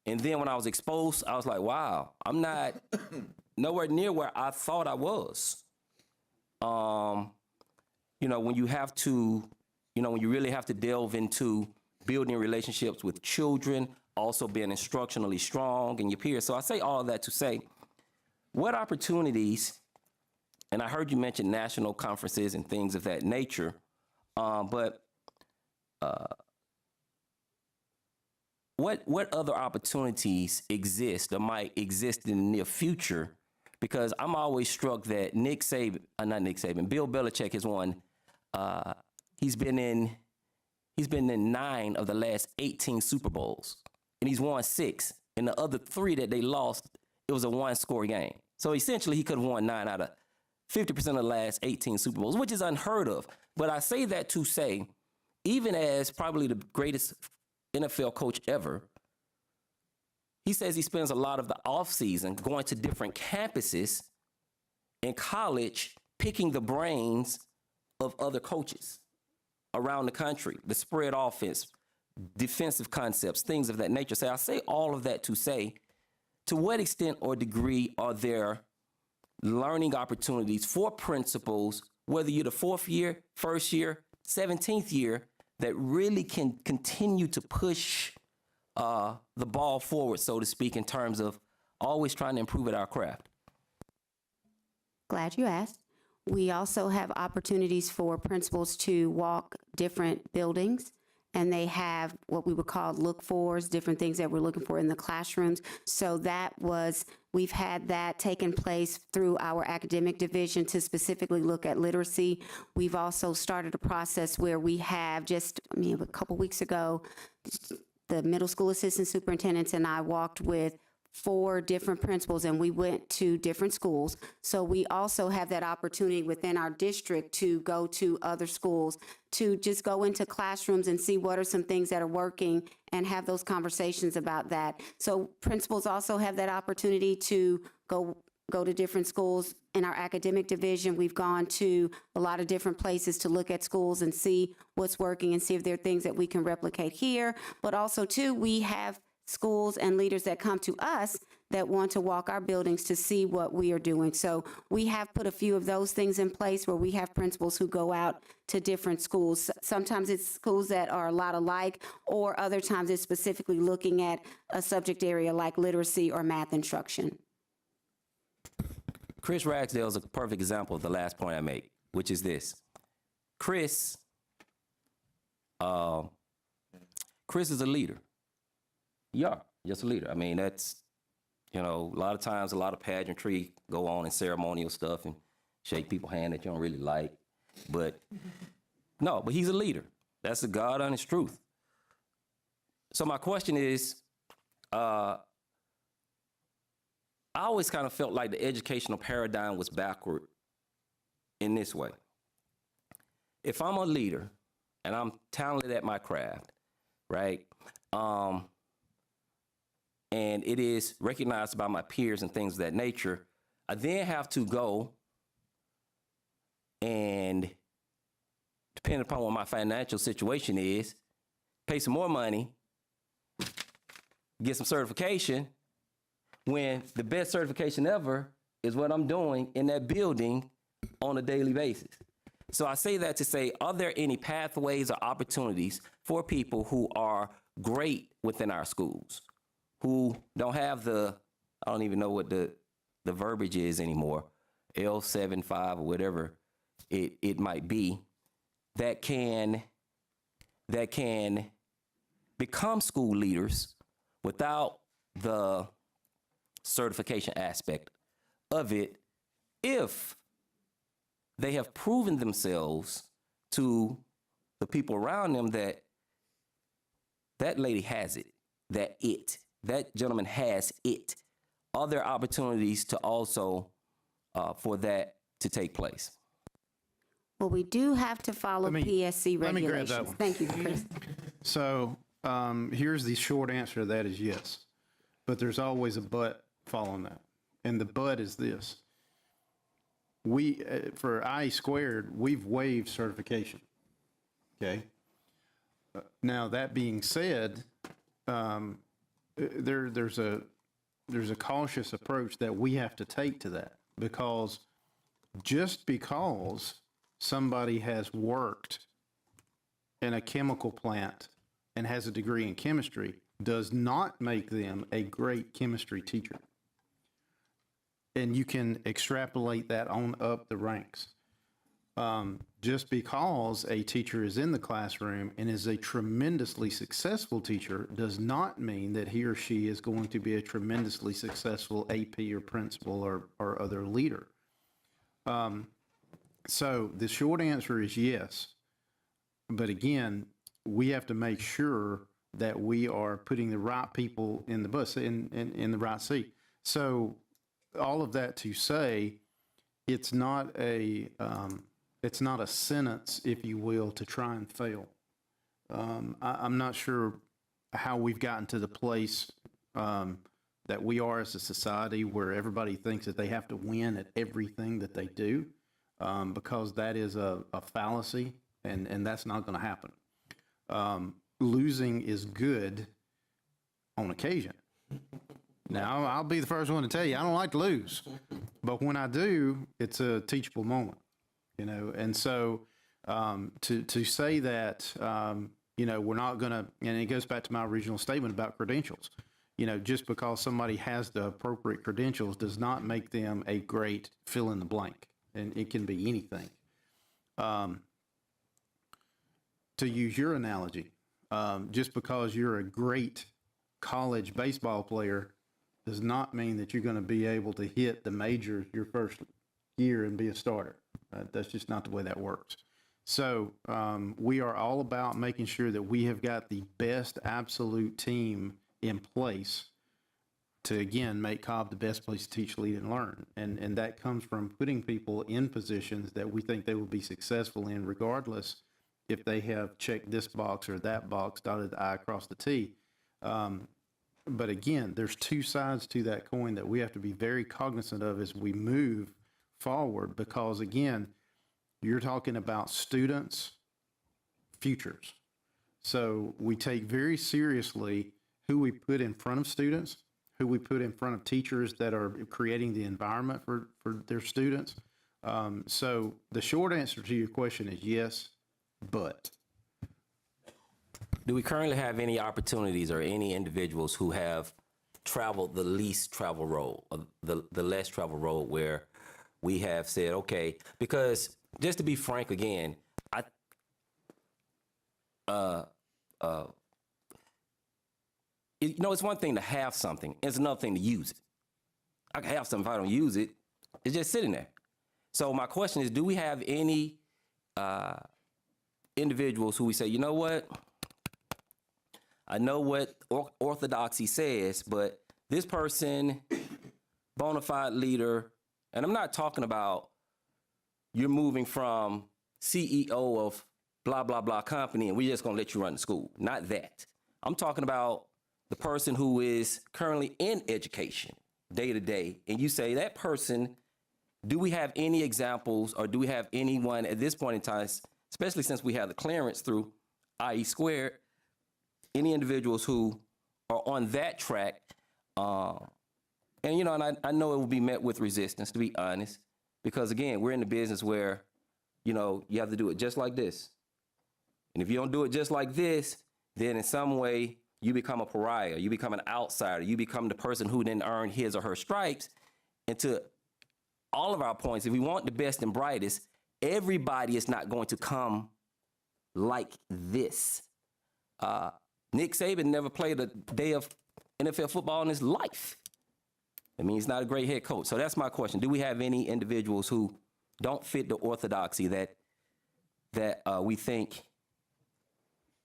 and then when I was exposed, I was like, wow, I'm not nowhere near where I thought I was. When you have to, when you really have to delve into building relationships with children, also being instructionally strong and your peers. So I say all of that to say, what opportunities, and I heard you mention national conferences and things of that nature, but what other opportunities exist or might exist in the near future? Because I'm always struck that Bill Belichick has won. He's been in 9 of the last 18 Super Bowls, and he's won 6. And the other 3 that they lost, it was a 1-score game. So essentially, he could have won 9 out of 50% of the last 18 Super Bowls, which is unheard of. But I say that to say, even as probably the greatest NFL coach ever, he says he spends a lot of the offseason going to different campuses in college, picking the brains of other coaches around the country, the spread offense, defensive concepts, things of that nature. So I say all of that to say, to what extent or degree are there learning opportunities for principals, whether you're the 4th year, 1st year, 17th year, that really can continue to push the ball forward, so to speak, in terms of always trying to improve at our craft? Glad you asked. We also have opportunities for principals to walk different buildings, and they have what we would call look-fors, different things that we're looking for in the classrooms. So we've had that taking place through our academic division to specifically look at literacy. We've also started a process where we have a couple weeks ago, the middle school assistant superintendents and I walked with 4 different principals, and we went to different schools. So we also have that opportunity within our district to go to other schools, to just go into classrooms and see what are some things that are working and have those conversations about that. So principals also have that opportunity to go go to different schools. In our academic division, we've gone to a lot of different places to look at schools and see what's working and see if there are things that we can replicate here. But also, too, we have schools and leaders that come to us that want to walk our buildings to see what we are doing. So we have put a few of those things in place where we have principals who go out to different schools. Sometimes it's schools that are a lot alike, or other times it's specifically looking at a subject area like literacy or math instruction. Chris Ragsdale is a perfect example of the last point I made, which is this. Chris is a leader. You are just a leader. I mean, that's, you know, a lot of times, a lot of pageantry go on and ceremonial stuff and shake people's hand that you don't really like. But no, but he's a leader. That's the God honest truth. So my question is, I always kind of felt like the educational paradigm was backward in this way. If I'm a leader and I'm talented at my craft, right? And it is recognized by my peers and things of that nature, I then have to go and, depending upon what my financial situation is, pay some more money, get some certification, when the best certification ever is what I'm doing in that building on a daily basis. So I say that to say, are there any pathways or opportunities for people who are great within our schools, who don't have the, I don't even know what the verbiage is anymore, L75 or whatever it might be, that can become school leaders without the certification aspect of it, if they have proven themselves to the people around them that that lady has it, that gentleman has it. Are there opportunities to also for that to take place? Well, we do have to follow PSC regulations. let me grab that one. Thank you, Chris. So here's the short answer to that is yes. But there's always a but following that. And the but is this. We, for IE squared, we've waived certification. Okay? Now, that being said, there's a cautious approach that we have to take to that, because just because somebody has worked in a chemical plant and has a degree in chemistry does not make them a great chemistry teacher. And you can extrapolate that on up the ranks. Just because a teacher is in the classroom and is a tremendously successful teacher does not mean that he or she is going to be a tremendously successful AP or principal or other leader. So the short answer is yes. But again, we have to make sure that we are putting the right people in the bus, in the right seat. So all of that to say, it's not a sentence, if you will, to try and fail. I'm not sure how we've gotten to the place that we are as a society where everybody thinks that they have to win at everything that they do, because that is a fallacy, and that's not going to happen. Losing is good on occasion. Now, I'll be the first one to tell you, I don't like to lose. But when I do, it's a teachable moment, you know. And so to say that, you know, we're not going to, and it goes back to my original statement about credentials. You know, just because somebody has the appropriate credentials does not make them a great fill in the blank. And it can be anything. To use your analogy, just because you're a great college baseball player does not mean that you're going to be able to hit the majors your first year and be a starter. That's just not the way that works. So we are all about making sure that we have got the best absolute team in place to, again, make Cobb the best place to teach, lead, and learn. And that comes from putting people in positions that we think they will be successful in, regardless if they have checked this box or that box, dotted the I, across the T. But again, there's two sides to that coin that we have to be very cognizant of as we move forward, because again, you're talking about students' futures. So we take very seriously who we put in front of students, who we put in front of teachers that are creating the environment for their students. So the short answer to your question is yes, but. Do we currently have any opportunities or any individuals who have traveled the least travel road, or the less travel road, where we have said, okay, because just to be frank again, it's one thing to have something, it's another thing to use it. I can have something, if I don't use it, it's just sitting there. So my question is, do we have any individuals who we say, you know what? I know what orthodoxy says, but this person, bona fide leader, and I'm not talking about you're moving from CEO of blah, blah, blah company and we're just going to let you run the school. Not that. I'm talking about the person who is currently in education day to day. And you say that person, do we have any examples, or do we have anyone at this point in time, especially since we have the clearance through IE squared, any individuals who are on that track? And I know it will be met with resistance, to be honest, because again, we're in the business where, you have to do it just like this. And if you don't do it just like this, then in some way you become a pariah, you become an outsider, you become the person who didn't earn his or her stripes. And to all of our points, if we want the best and brightest, everybody is not going to come like this. Nick Saban never played a day of NFL football in his life. I mean, he's not a great head coach. So that's my question. Do we have any individuals who don't fit the orthodoxy that we think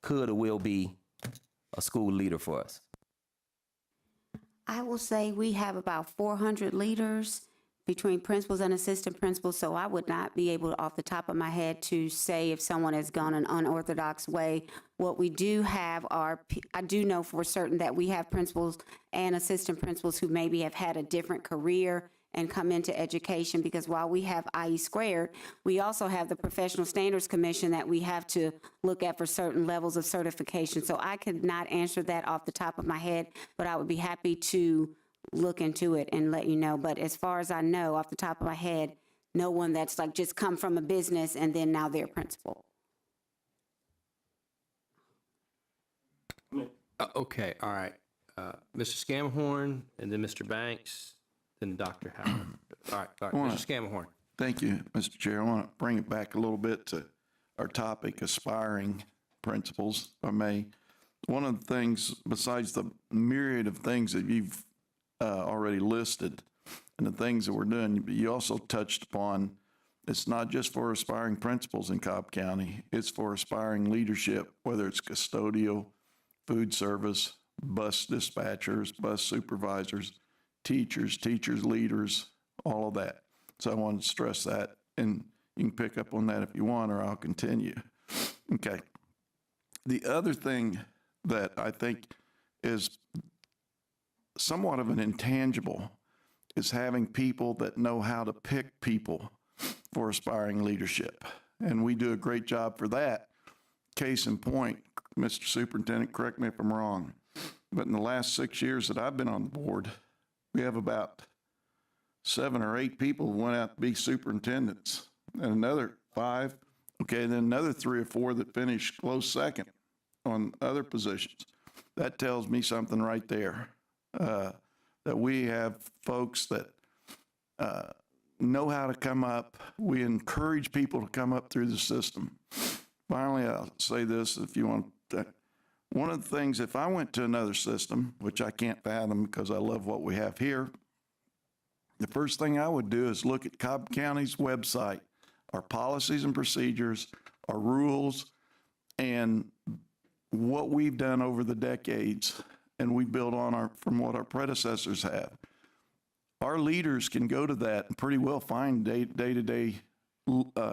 could or will be a school leader for us? I will say we have about 400 leaders between principals and assistant principals, so I would not be able, off the top of my head, to say if someone has gone an unorthodox way. What we do have are, I do know for certain that we have principals and assistant principals who maybe have had a different career and come into education, because while we have IE squared, we also have the Professional Standards Commission that we have to look at for certain levels of certification. So I could not answer that off the top of my head, but I would be happy to look into it and let you know. But as far as I know, off the top of my head, no one that's like just come from a business and then now they're a principal. Okay, all right. Mr. Scamhorn, and then Mr. Banks, then Dr. Howard. All right, Mr. Scamhorn. Thank you, Mr. Chair. I want to bring it back a little bit to our topic, aspiring principals, if I may. One of the things, besides the myriad of things that you've already listed and the things that we're doing, you also touched upon, it's not just for aspiring principals in Cobb County, it's for aspiring leadership, whether it's custodial, food service, bus dispatchers, bus supervisors, teachers, leaders, all of that. So I wanted to stress that, and you can pick up on that if you want, or I'll continue. Okay. The other thing that I think is somewhat of an intangible is having people that know how to pick people for aspiring leadership. And we do a great job for that. Case in point, Mr. Superintendent, correct me if I'm wrong, but in the last 6 years that I've been on the board, we have about 7 or 8 people who went out to be superintendents, and another 5, okay, and then another 3 or 4 that finished close second on other positions. That tells me something right there, that we have folks that know how to come up. We encourage people to come up through the system. Finally, I'll say this, if you want to. One of the things, if I went to another system, which I can't fathom because I love what we have here, the first thing I would do is look at Cobb County's website, our policies and procedures, our rules, and what we've done over the decades, and we build on from what our predecessors have. Our leaders can go to that and pretty well find day-to-day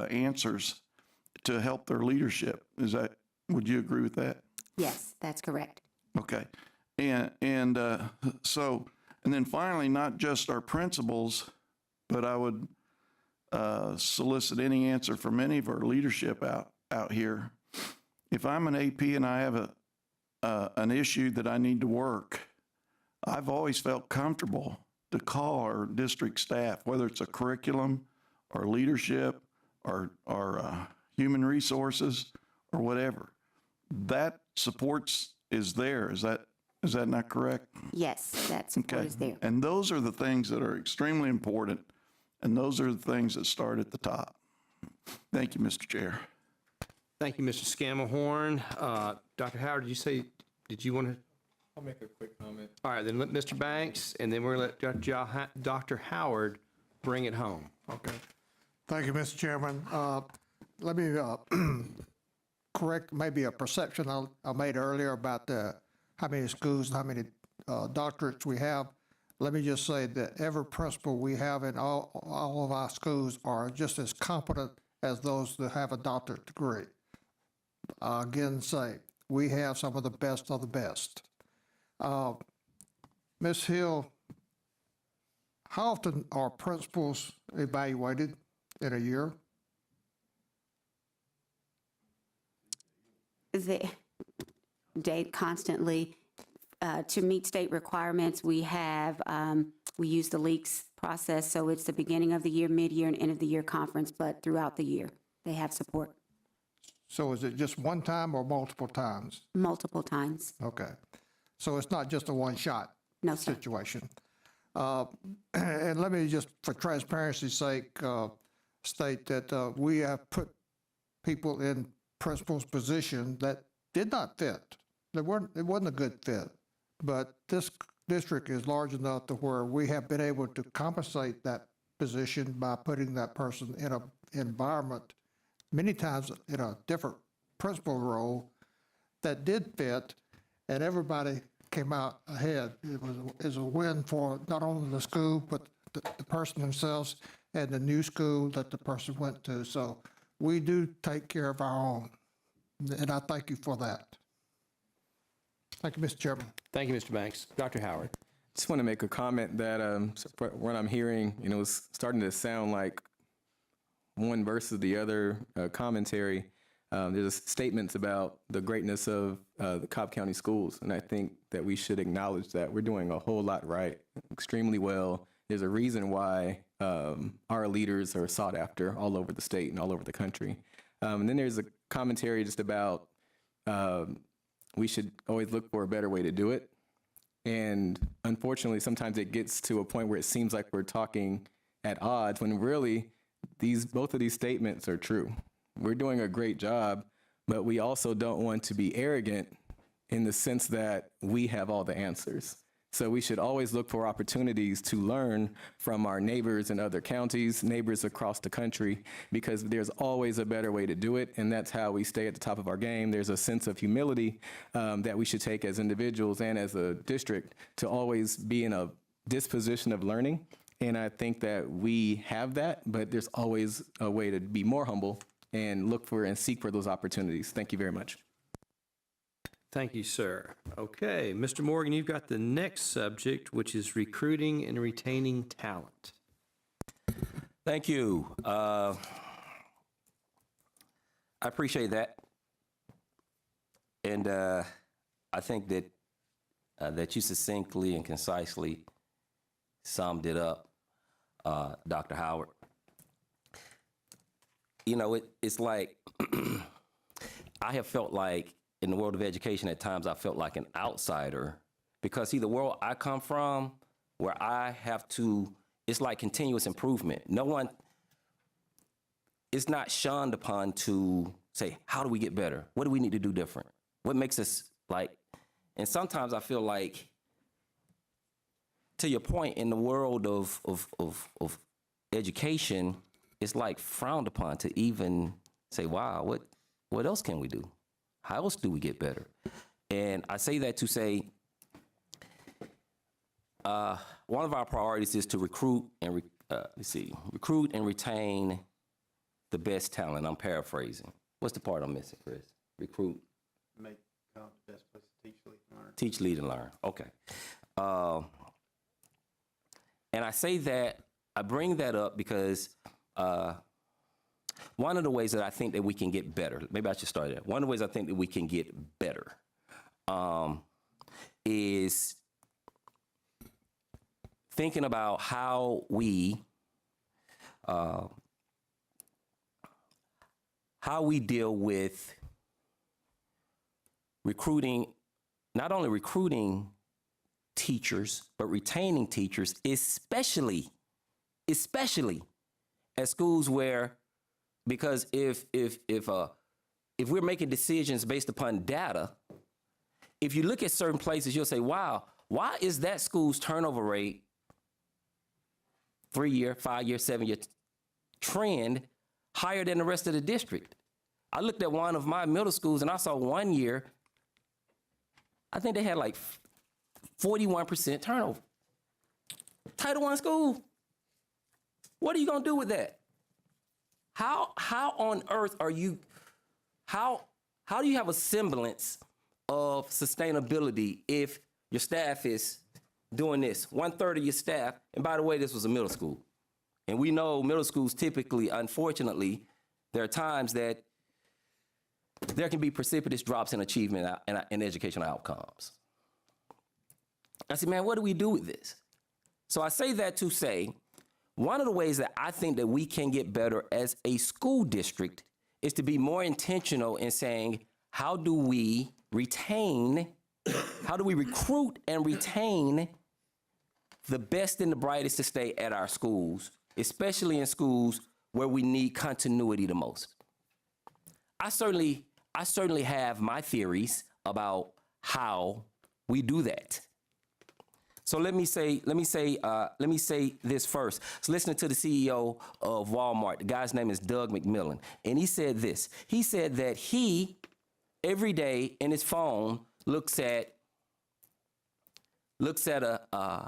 answers to help their leadership. Would you agree with that? Yes, that's correct. Okay. And then finally, not just our principals, but I would solicit any answer from any of our leadership out here. If I'm an AP and I have an issue that I need to work, I've always felt comfortable to call our district staff, whether it's a curriculum or leadership or human resources or whatever. That supports is there. Is that not correct? Yes, that support is there. And those are the things that are extremely important, and those are the things that start at the top. Thank you, Mr. Chair. Thank you, Mr. Scamahorn. Dr. Howard, did you want to? I'll make a quick comment. All right, then let Mr. Banks, and then we're going to let Dr. Howard bring it home. Okay. Thank you, Mr. Chairman. Let me correct maybe a perception I made earlier about how many schools and how many doctorates we have. Let me just say that every principal we have in all of our schools are just as competent as those that have a doctorate degree. Again, say, we have some of the best of the best. Ms. Hill, how often are principals evaluated in a year? They constantly, to meet state requirements, we use the leaks process, so it's the beginning of the year, mid-year, and end of the year conference, but throughout the year, they have support. So is it just one time or multiple times? Multiple times. Okay. So it's not just a one-shot No, sir. situation. And let me just, for transparency's sake, state that we have put people in principal's position that did not fit. It wasn't a good fit. But this district is large enough to where we have been able to compensate that position by putting that person in an environment, many times in a different principal role that did fit, and everybody came out ahead. It was a win for not only the school, but the person themselves and the new school that the person went to. So we do take care of our own, and I thank you for that. Thank you, Mr. Chairman. Thank you, Mr. Banks. Dr. Howard. Just want to make a comment that what I'm hearing, it's starting to sound like one versus the other commentary. There's statements about the greatness of the Cobb County schools, and I think that we should acknowledge that we're doing a whole lot right, extremely well. There's a reason why our leaders are sought after all over the state and all over the country. And then there's a commentary just about we should always look for a better way to do it. And unfortunately, sometimes it gets to a point where it seems like we're talking at odds when really both of these statements are true. We're doing a great job, but we also don't want to be arrogant in the sense that we have all the answers. So we should always look for opportunities to learn from our neighbors in other counties, neighbors across the country, because there's always a better way to do it, and that's how we stay at the top of our game. There's a sense of humility that we should take as individuals and as a district to always be in a disposition of learning, and I think that we have that, but there's always a way to be more humble and look for and seek for those opportunities. Thank you very much. Thank you, sir. Okay, Mr. Morgan, you've got the next subject, which is recruiting and retaining talent. Thank you. I appreciate that. And I think that that you succinctly and concisely summed it up, Dr. Howard. It's like I have felt like in the world of education, at times I felt like an outsider because the world I come from, where I have to, it's like continuous improvement. It's not shunned upon to say, how do we get better? What do we need to do different? What makes us and sometimes I feel like, to your point, in the world of education, it's like frowned upon to even say, wow, what else can we do? How else do we get better? And I say that to say, one of our priorities is to recruit and retain the best talent. I'm paraphrasing. What's the part I'm missing, Chris? Recruit. Make Cobb the best place to Teach, lead, and learn. Okay. And I say that, I bring that up because one of the ways that I think that we can get better, maybe I should start there. One of the ways I think that we can get better is thinking about how we deal with recruiting, not only recruiting teachers, but retaining teachers, especially at schools where, because if we're making decisions based upon data, if you look at certain places, you'll say, wow, why is that school's turnover rate 3-year, 5-year, 7-year trend higher than the rest of the district? I looked at one of my middle schools and I saw 1 year, I think they had like 41% turnover. Title I school. What are you gonna do with that? How on earth are you, how do you have a semblance of sustainability if your staff is doing this? 1/3 of your staff, and by the way, this was a middle school. And we know middle schools typically, unfortunately, there are times that there can be precipitous drops in achievement and educational outcomes. I said, man, what do we do with this? So I say that to say, one of the ways that I think that we can get better as a school district is to be more intentional in saying, how do we recruit and retain the best and the brightest to stay at our schools, especially in schools where we need continuity the most? I certainly have my theories about how we do that. So let me say this first. So listening to the CEO of Walmart, the guy's name is Doug McMillan, and he said this. He said that he, every day in his phone, looks at a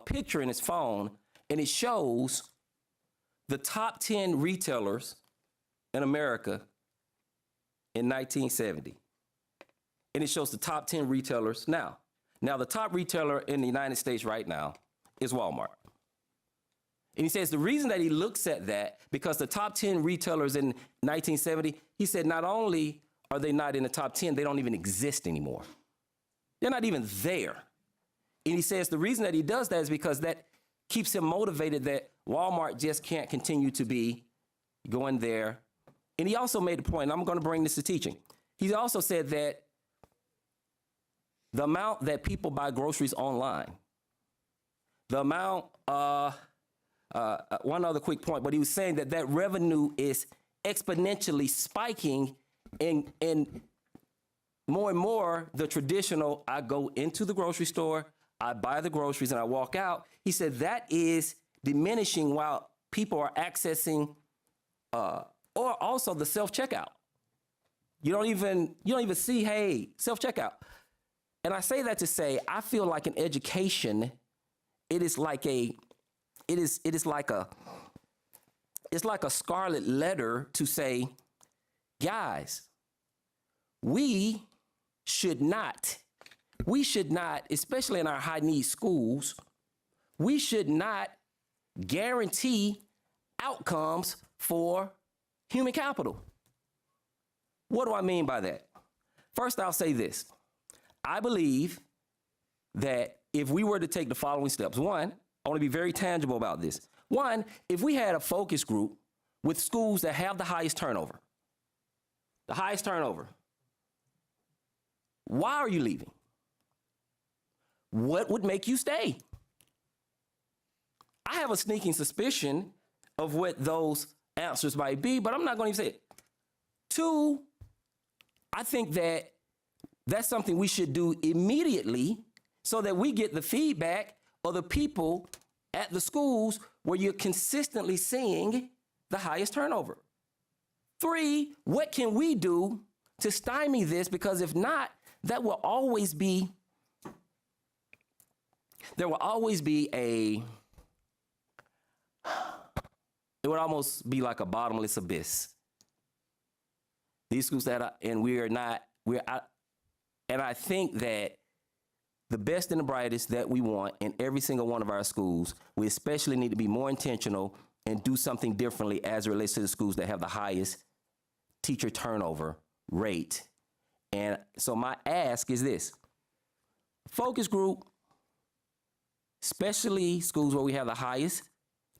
picture in his phone, and it shows the top 10 retailers in America in 1970. And it shows the top 10 retailers now. Now, the top retailer in the United States right now is Walmart. And he says the reason that he looks at that, because the top 10 retailers in 1970, he said not only are they not in the top 10, they don't even exist anymore. They're not even there. And he says the reason that he does that is because that keeps him motivated that Walmart just can't continue to be going there. And he also made the point, and I'm going to bring this to teaching. He also said that the amount that people buy groceries online, the amount, one other quick point, but he was saying that revenue is exponentially spiking, and more the traditional, I go into the grocery store, I buy the groceries, and I walk out. He said that is diminishing while people are accessing, or also the self-checkout. You don't even see, hey, self-checkout. And I say that to say, I feel like in education, it's like a scarlet letter to say, guys, we should not, especially in our high need schools, we should not guarantee outcomes for human capital. What do I mean by that? First, I'll say this. I believe that if we were to take the following steps, one, I want to be very tangible about this. One, if we had a focus group with schools that have the highest turnover, why are you leaving? What would make you stay? I have a sneaking suspicion of what those answers might be, but I'm not going to say it. Two, I think that that's something we should do immediately so that we get the feedback of the people at the schools where you're consistently seeing the highest turnover. Three, what can we do to stymie this? Because if not, there will always be it would almost be like a bottomless abyss. These schools that are, and we're And I think that the best and the brightest that we want in every single one of our schools, we especially need to be more intentional and do something differently as it relates to the schools that have the highest teacher turnover rate. And so my ask is this: focus group, especially schools where we have the highest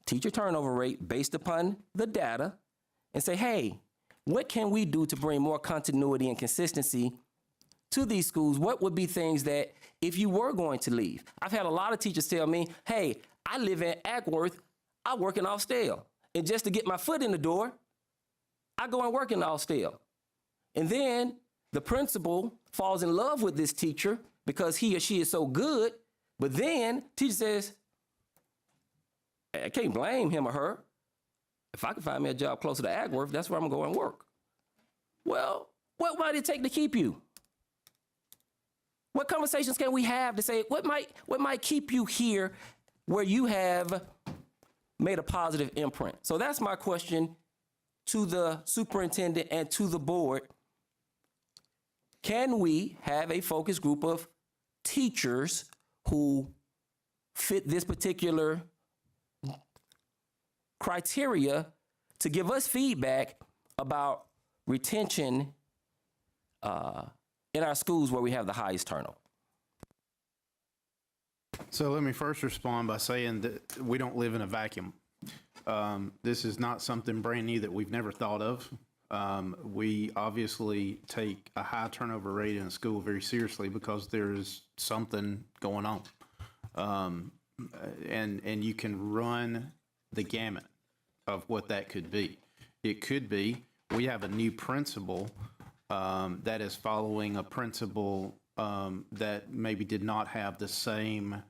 teacher turnover rate based upon the data, and say, hey, what can we do to bring more continuity and consistency to these schools? What would be things that if you were going to leave? I've had a lot of teachers tell me, hey, I live in Ackworth, I work in Austell. And just to get my foot in the door, I go and work in Austell. And then the principal falls in love with this teacher because he or she is so good, but then teacher says, I can't blame him or her. If I can find me a job closer to Ackworth, that's where I'm going to work. Well, what might it take to keep you? What conversations can we have to say, what might keep you here where you have made a positive imprint? So that's my question to the superintendent and to the board. Can we have a focus group of teachers who fit this particular criteria to give us feedback about retention in our schools where we have the highest turnover? So let me first respond by saying that we don't live in a vacuum. This is not something brand new that we've never thought of. We obviously take a high turnover rate in a school very seriously because there is something going on. And you can run the gamut of what that could be. It could be we have a new principal that is following a principal that maybe did not have the same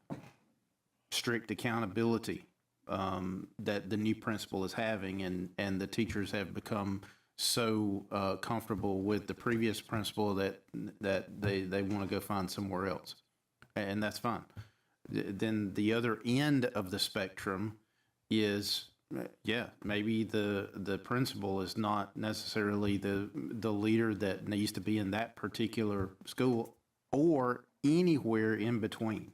strict accountability that the new principal is having, and the teachers have become so comfortable with the previous principal that they want to go find somewhere else, and that's fine. Then the other end of the spectrum is, maybe the principal is not necessarily the leader that needs to be in that particular school or anywhere in between.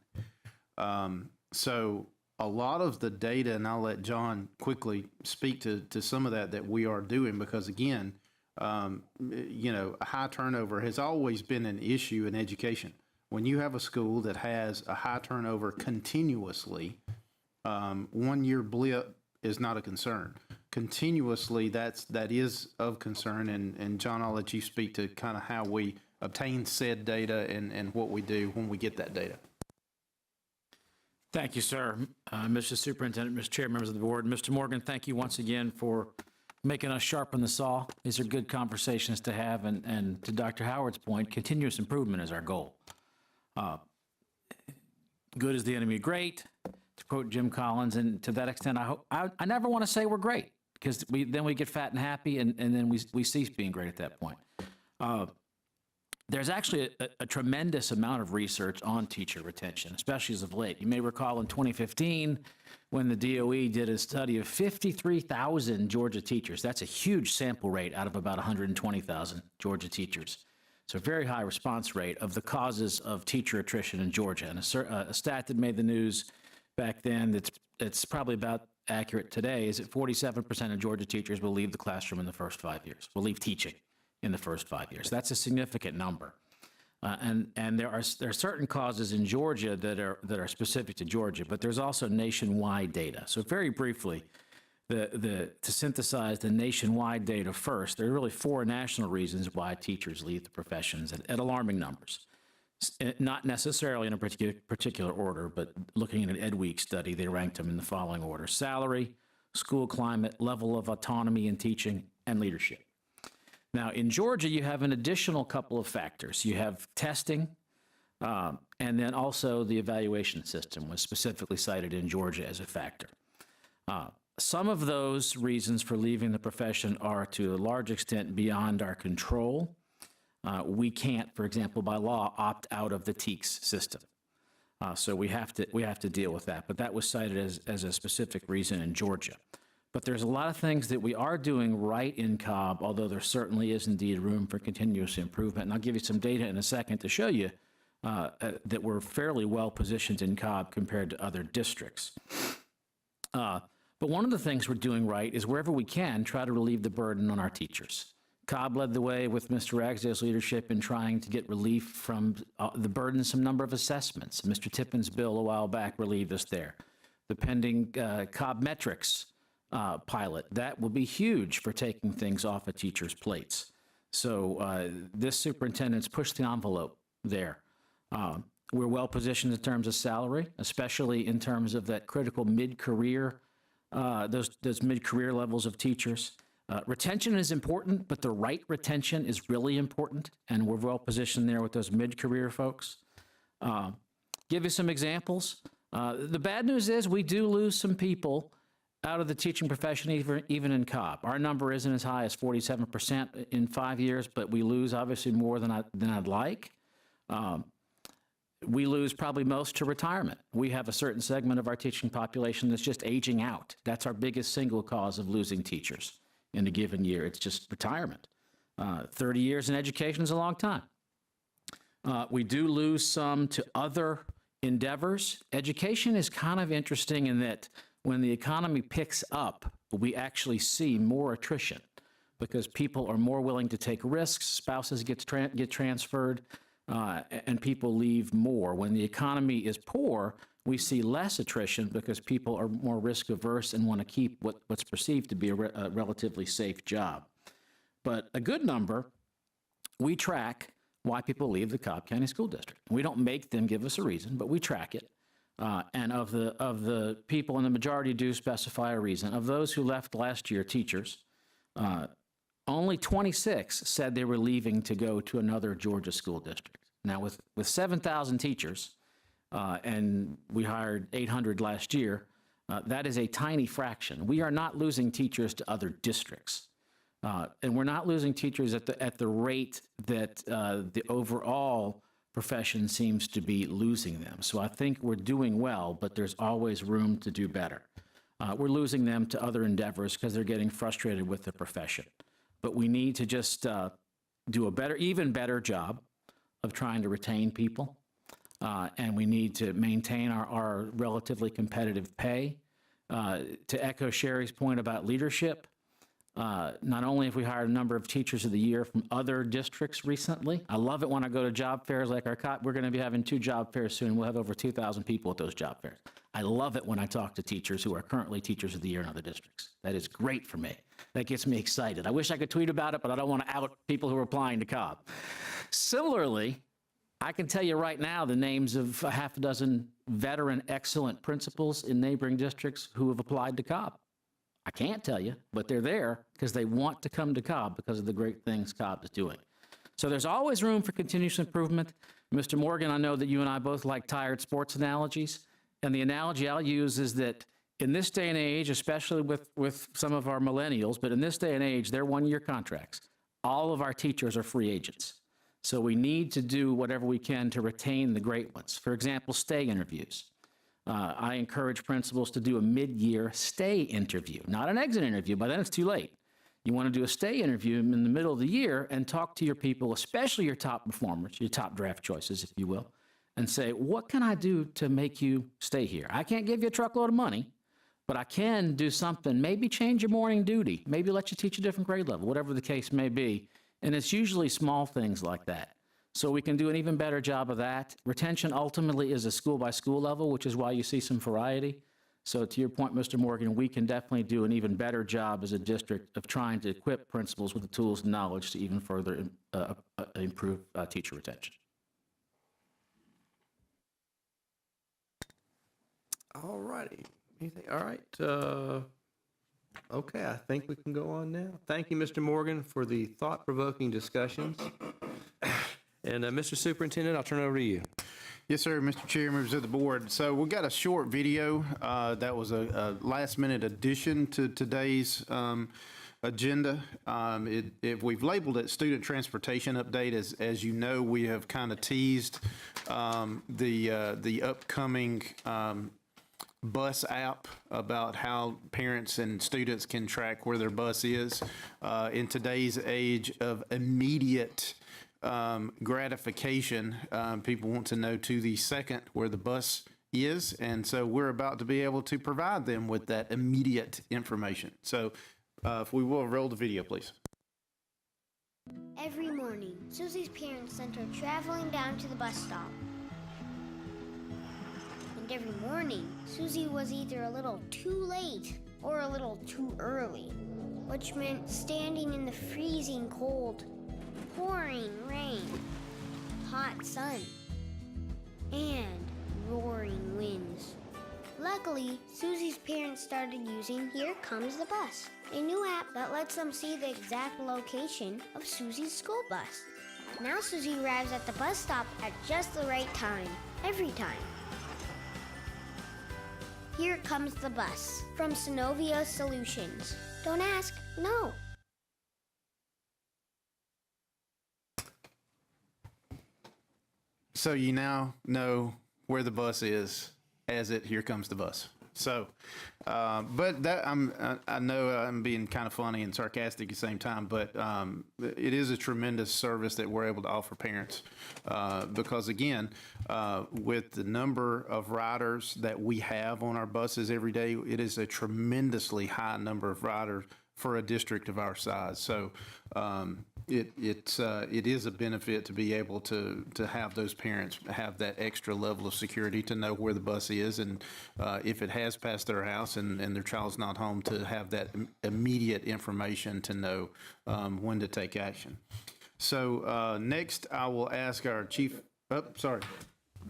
So a lot of the data, and I'll let John quickly speak to some of that we are doing, because again, a high turnover has always been an issue in education. When you have a school that has a high turnover continuously, 1 year blip is not a concern. Continuously, that is of concern. And John, I'll let you speak to kind of how we obtain said data and what we do when we get that data. Thank you, sir. Mr. Superintendent, Mr. Chair, members of the board. Mr. Morgan, thank you once again for making us sharpen the saw. These are good conversations to have. And to Dr. Howard's point, continuous improvement is our goal. Good is the enemy of great, to quote Jim Collins. And to that extent, I never want to say we're great, because then we get fat and happy, and then we cease being great at that point. There's actually a tremendous amount of research on teacher retention, especially as of late. You may recall in 2015 when the DOE did a study of 53,000 Georgia teachers. That's a huge sample rate out of about 120,000 Georgia teachers. So a very high response rate of the causes of teacher attrition in Georgia. And a stat that made the news back then that's probably about accurate today is that 47% of Georgia teachers will leave the classroom in the first 5 years, will leave teaching in the first 5 years. That's a significant number. And there are certain causes in Georgia that are specific to Georgia, but there's also nationwide data. So very briefly, to synthesize the nationwide data first, there are really 4 national reasons why teachers leave the professions at alarming numbers. Not necessarily in a particular order, but looking at an Ed Week study, they ranked them in the following order: salary, school climate, level of autonomy in teaching, and leadership. Now, in Georgia, you have an additional couple of factors. You have testing, and then also the evaluation system was specifically cited in Georgia as a factor. Some of those reasons for leaving the profession are to a large extent beyond our control. We can't, for example, by law, opt out of the TEKS system. So we have to deal with that. But that was cited as a specific reason in Georgia. But there's a lot of things that we are doing right in Cobb, although there certainly is indeed room for continuous improvement. And I'll give you some data in a second to show you that we're fairly well positioned in Cobb compared to other districts. But one of the things we're doing right is wherever we can, try to relieve the burden on our teachers. Cobb led the way with Mr. Ragsdale's leadership in trying to get relief from the burdensome number of assessments. Mr. Tippin's bill a while back relieved us there. The pending Cobb metrics pilot, that will be huge for taking things off of teachers' plates. So this superintendent's pushed the envelope there. We're well positioned in terms of salary, especially in terms of that critical mid-career, those mid-career levels of teachers. Retention is important, but the right retention is really important, and we're well positioned there with those mid-career folks. Give you some examples. The bad news is we do lose some people out of the teaching profession, even in Cobb. Our number isn't as high as 47% in 5 years, but we lose obviously more than I'd like. We lose probably most to retirement. We have a certain segment of our teaching population that's just aging out. That's our biggest single cause of losing teachers in a given year. It's just retirement. 30 years in education is a long time. We do lose some to other endeavors. Education is kind of interesting in that when the economy picks up, we actually see more attrition because people are more willing to take risks, spouses get transferred, and people leave more. When the economy is poor, we see less attrition because people are more risk averse and want to keep what's perceived to be a relatively safe job. But a good number, we track why people leave the Cobb County School District. We don't make them give us a reason, but we track it. And of the people, and the majority do specify a reason, of those who left last year, teachers, only 26 said they were leaving to go to another Georgia school district. Now, with 7,000 teachers, and we hired 800 last year, that is a tiny fraction. We are not losing teachers to other districts. And we're not losing teachers at the rate that the overall profession seems to be losing them. So I think we're doing well, but there's always room to do better. We're losing them to other endeavors because they're getting frustrated with the profession. But we need to just do a even better job of trying to retain people. And we need to maintain our relatively competitive pay. To echo Sherry's point about leadership, not only have we hired a number of teachers of the year from other districts recently, I love it when I go to job fairs like our COP. We're going to be having 2 job fairs soon. We'll have over 2,000 people at those job fairs. I love it when I talk to teachers who are currently teachers of the year in other districts. That is great for me. That gets me excited. I wish I could tweet about it, but I don't want to out people who are applying to Cobb. Similarly, I can tell you right now the names of a half a dozen veteran excellent principals in neighboring districts who have applied to Cobb. I can't tell you, but they're there because they want to come to Cobb because of the great things Cobb is doing. So there's always room for continuous improvement. Mr. Morgan, I know that you and I both like tired sports analogies, and the analogy I'll use is that in this day and age, especially with some of our millennials, but in this day and age, they're one-year contracts. All of our teachers are free agents. So we need to do whatever we can to retain the great ones. For example, stay interviews. I encourage principals to do a mid-year stay interview, not an exit interview, by then it's too late. You want to do a stay interview in the middle of the year and talk to your people, especially your top performers, your top draft choices, if you will, and say, what can I do to make you stay here? I can't give you a truckload of money, but I can do something, maybe change your morning duty, maybe let you teach a different grade level, whatever the case may be. And it's usually small things like that. So we can do an even better job of that. Retention ultimately is a school-by-school level, which is why you see some variety. So to your point, Mr. Morgan, we can definitely do an even better job as a district of trying to equip principals with the tools and knowledge to even further improve teacher retention. All righty. Anything? All right. Okay, I think we can go on now. Thank you, Mr. Morgan, for the thought-provoking discussions. And Mr. Superintendent, I'll turn it over to you. Yes, sir, Mr. Chair, members of the board. So we got a short video that was a last-minute addition to today's agenda. We've labeled it Student Transportation Update. As you know, we have kind of teased the upcoming bus app about how parents and students can track where their bus is. In today's age of immediate gratification, people want to know to the second where the bus is, and so we're about to be able to provide them with that immediate information. So if we will, roll the video, please. Every morning, Susie's parents sent her traveling down to the bus stop. And every morning, Susie was either a little too late or a little too early, which meant standing in the freezing cold, pouring rain, hot sun, and roaring winds. Luckily, Susie's parents started using Here Comes the Bus, a new app that lets them see the exact location of Susie's school bus. Now Susie arrives at the bus stop at just the right time, every time. Here Comes the Bus from Synovia Solutions. Don't ask, no. So you now know where the bus is as it Here Comes the Bus. So, but that I know I'm being kind of funny and sarcastic at the same time, but it is a tremendous service that we're able to offer parents because again, with the number of riders that we have on our buses every day, it is a tremendously high number of riders for a district of our size. So it is a benefit to be able to have those parents have that extra level of security to know where the bus is, and if it has passed their house and their child's not home, to have that immediate information to know when to take action. So next, I will ask our chief.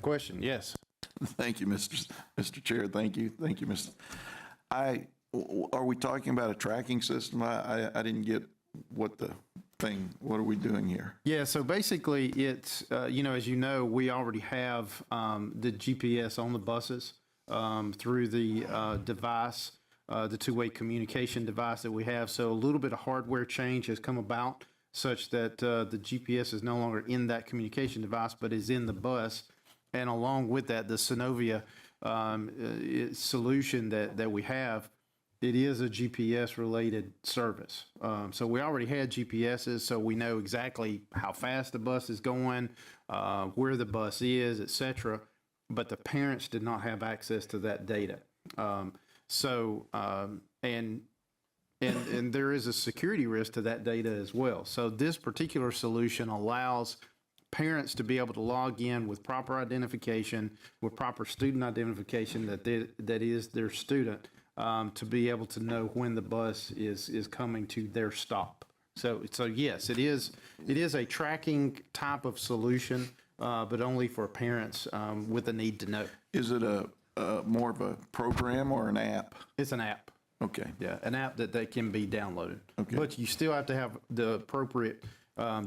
Question. Yes. Thank you, Mr. Chair. Thank you, Mr. Are we talking about a tracking system? I didn't get what are we doing here? Yeah, so basically it's, as you know, we already have the GPS on the buses through the device, the two-way communication device that we have. So a little bit of hardware change has come about such that the GPS is no longer in that communication device, but is in the bus. And along with that, the Synovia solution that we have, it is a GPS-related service. So we already had GPSs, so we know exactly how fast the bus is going, where the bus is, et cetera, but the parents did not have access to that data. And there is a security risk to that data as well. So this particular solution allows parents to be able to log in with proper identification, with proper student identification that is their student, to be able to know when the bus is coming to their stop. So yes, it is a tracking type of solution, but only for parents with a need to know. Is it a more of a program or an app? It's an app. Okay. Yeah, an app that can be downloaded. Okay. But you still have to have the appropriate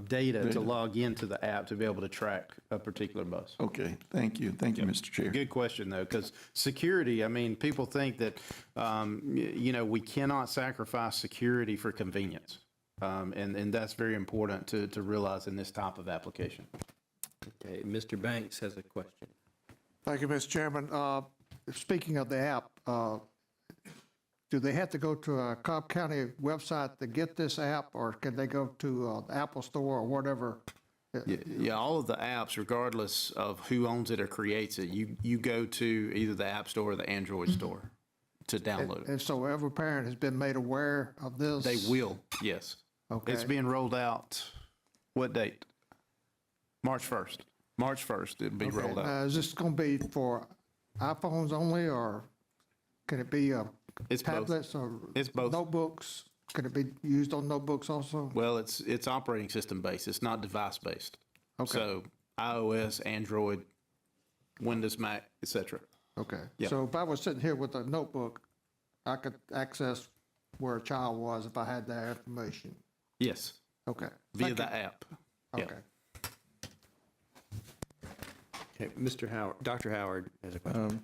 data to log into the app to be able to track a particular bus. Okay, thank you, Mr. Chair. Good question, though, because security, I mean, people think that, we cannot sacrifice security for convenience. And that's very important to realize in this type of application. Okay, Mr. Banks has a question. Thank you, Mr. Chairman. Speaking of the app, do they have to go to a Cobb County website to get this app, or can they go to the Apple Store or whatever? Yeah, all of the apps, regardless of who owns it or creates it, you go to either the App Store or the Android Store to download it. And so every parent has been made aware of this? They will, yes. Okay. It's being rolled out, what date? March 1st. March 1st, it'll be rolled out. Now, is this going to be for iPhones only, or can it be It's both. tablets or It's both. notebooks? Can it be used on notebooks also? Well, it's operating system based. It's not device based. Okay. So iOS, Android, Windows, Mac, etc. Okay. Yeah. So if I was sitting here with a notebook, I could access where a child was if I had that information? Yes, Okay. via Thank the you. app. Yeah. Okay. Okay, Mr. Howard, Dr. Howard has a question.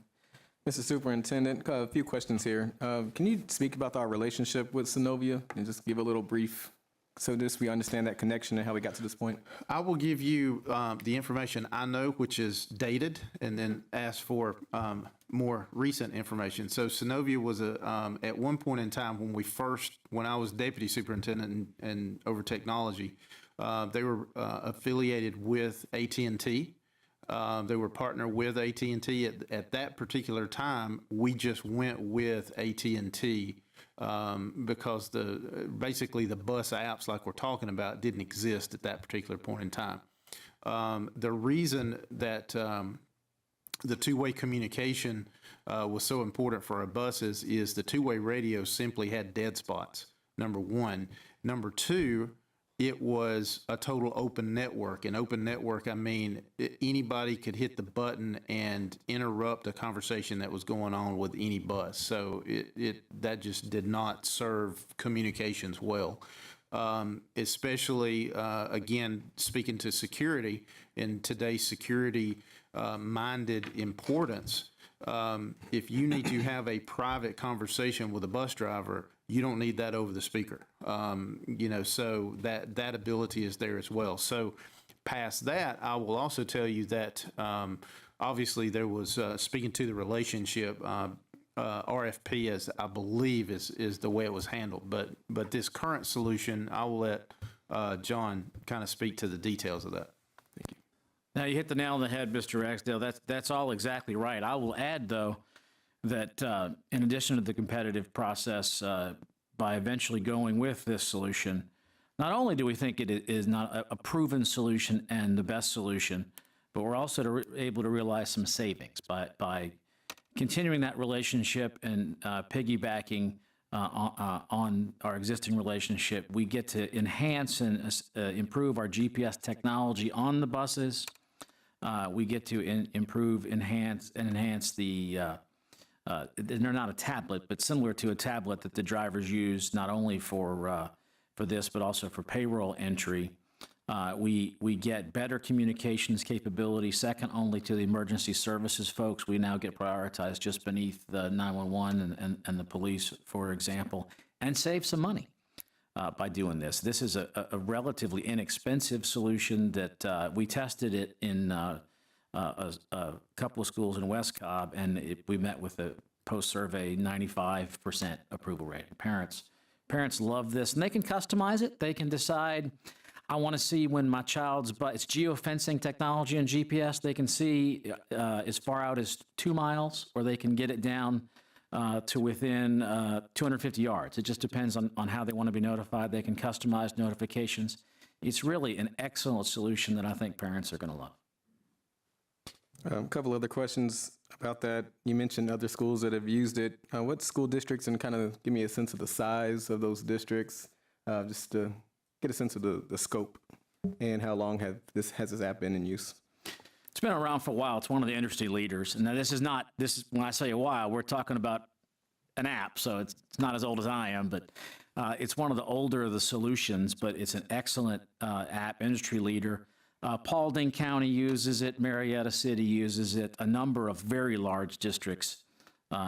Mr. Superintendent, a few questions here. Can you speak about our relationship with Synovia and just give a little brief So just we understand that connection and how we got to this point? I will give you the information I know, which is dated, and then ask for more recent information. So Synovia was at one point in time when I was deputy superintendent and over technology, they were affiliated with AT&T. They were partnered with AT&T. At that particular time, we just went with AT&T because basically the bus apps like we're talking about didn't exist at that particular point in time. The reason that the two-way communication was so important for our buses is the two-way radio simply had dead spots, number one. Number two, it was a total open network. And open network, I mean, anybody could hit the button and interrupt a conversation that was going on with any bus. So that just did not serve communications well. Especially, again, speaking to security, in today's security minded importance, if you need to have a private conversation with a bus driver, you don't need that over the speaker. So that ability is there as well. So past that, I will also tell you that obviously there was, speaking to the relationship, RFP, as I believe is the way it was handled. But this current solution, I will let John kind of speak to the details of that. Thank you. Now, you hit the nail on the head, Mr. Ragsdale. That's all exactly right. I will add, though, that in addition to the competitive process, by eventually going with this solution, not only do we think it is not a proven solution and the best solution, but we're also able to realize some savings by continuing that relationship and piggybacking on our existing relationship. We get to enhance and improve our GPS technology on the buses. We get to improve, enhance the they're not a tablet, but similar to a tablet that the drivers use not only for this, but also for payroll entry. We get better communications capability, second only to the emergency services folks. We now get prioritized just beneath the 911 and the police, for example, and save some money by doing this. This is a relatively inexpensive solution that we tested it in a couple of schools in West Cobb, and we met with a post-survey 95% approval rate. Parents love this, and they can customize it. They can decide, I want to see when my child's it's geofencing technology and GPS. They can see as far out as 2 miles, or they can get it down to within 250 yards. It just depends on how they want to be notified. They can customize notifications. It's really an excellent solution that I think parents are going to love. A couple other questions about that. You mentioned other schools that have used it. What school districts, and kind of give me a sense of the size of those districts, just to get a sense of the scope and how long has this app been in use? It's been around for a while. It's one of the industry leaders. And now this is when I say a while, we're talking about an app, so it's not as old as I am, but it's one of the older of the solutions, but it's an excellent app, industry leader. Paulding County uses it, Marietta City uses it, a number of very large districts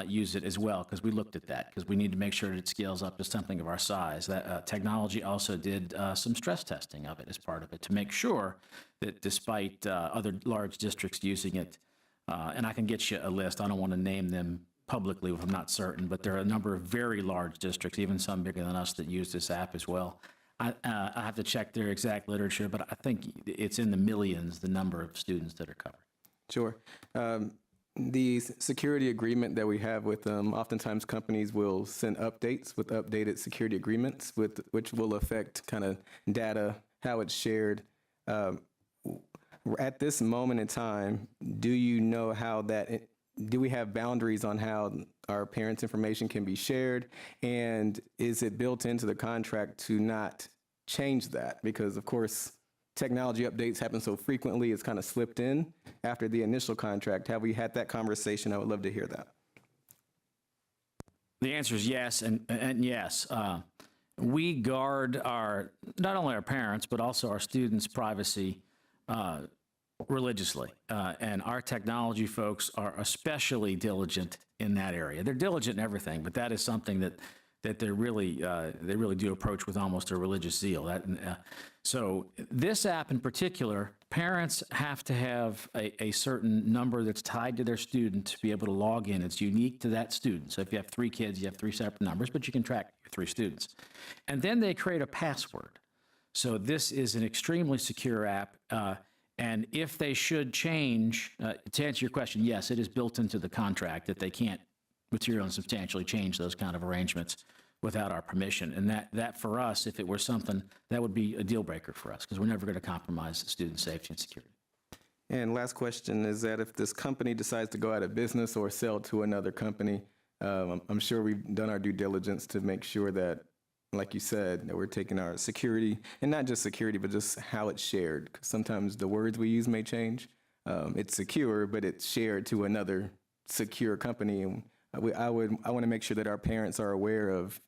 use it as well, because we looked at that, because we need to make sure that it scales up to something of our size. That technology also did some stress testing of it as part of it to make sure that despite other large districts using it, and I can get you a list, I don't want to name them publicly if I'm not certain, but there are a number of very large districts, even some bigger than us, that use this app as well. I have to check their exact literature, but I think it's in the millions, the number of students that are covered. Sure. The security agreement that we have with them, oftentimes companies will send updates with updated security agreements, which will affect kind of data, how it's shared. At this moment in time, do you know how do we have boundaries on how our parents' information can be shared? And is it built into the contract to not change that? Because, of course, technology updates happen so frequently, it's kind of slipped in after the initial contract. Have we had that conversation? I would love to hear that. The answer is yes, and yes. We guard not only our parents, but also our students' privacy religiously. And our technology folks are especially diligent in that area. They're diligent in everything, but that is something that that they really do approach with almost a religious zeal. So this app in particular, parents have to have a certain number that's tied to their student to be able to log in. It's unique to that student. So if you have 3 kids, you have 3 separate numbers, but you can track your 3 students. And then they create a password. So this is an extremely secure app. And if they should change, to answer your question, yes, it is built into the contract that they can't materially and substantially change those kind of arrangements without our permission. And that for us, if it were something, that would be a deal breaker for us, because we're never going to compromise student safety and security. And last question is that if this company decides to go out of business or sell to another company, I'm sure we've done our due diligence to make sure that, like you said, that we're taking our security, and not just security, but just how it's shared. 'Cause sometimes the words we use may change. It's secure, but it's shared to another secure company. And I want to make sure that our parents are aware of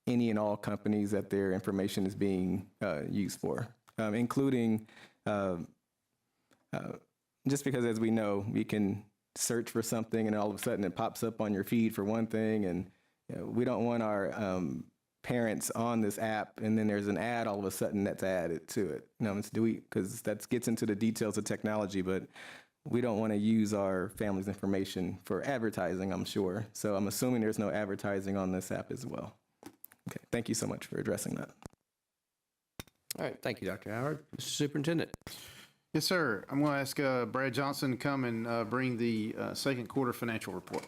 any and all companies that their information is being used for, including just because, as we know, we can search for something and all of a sudden it pops up on your feed for one thing, and we don't want our parents on this app and then there's an ad all of a sudden that's added to it. Because that gets into the details of technology, but we don't want to use our family's information for advertising, I'm sure. So I'm assuming there's no advertising on this app as well. Okay, thank you so much for addressing that. All right, thank you, Dr. Howard. Mr. Superintendent. Yes, sir. I'm going to ask Brad Johnson to come and bring the second quarter financial report.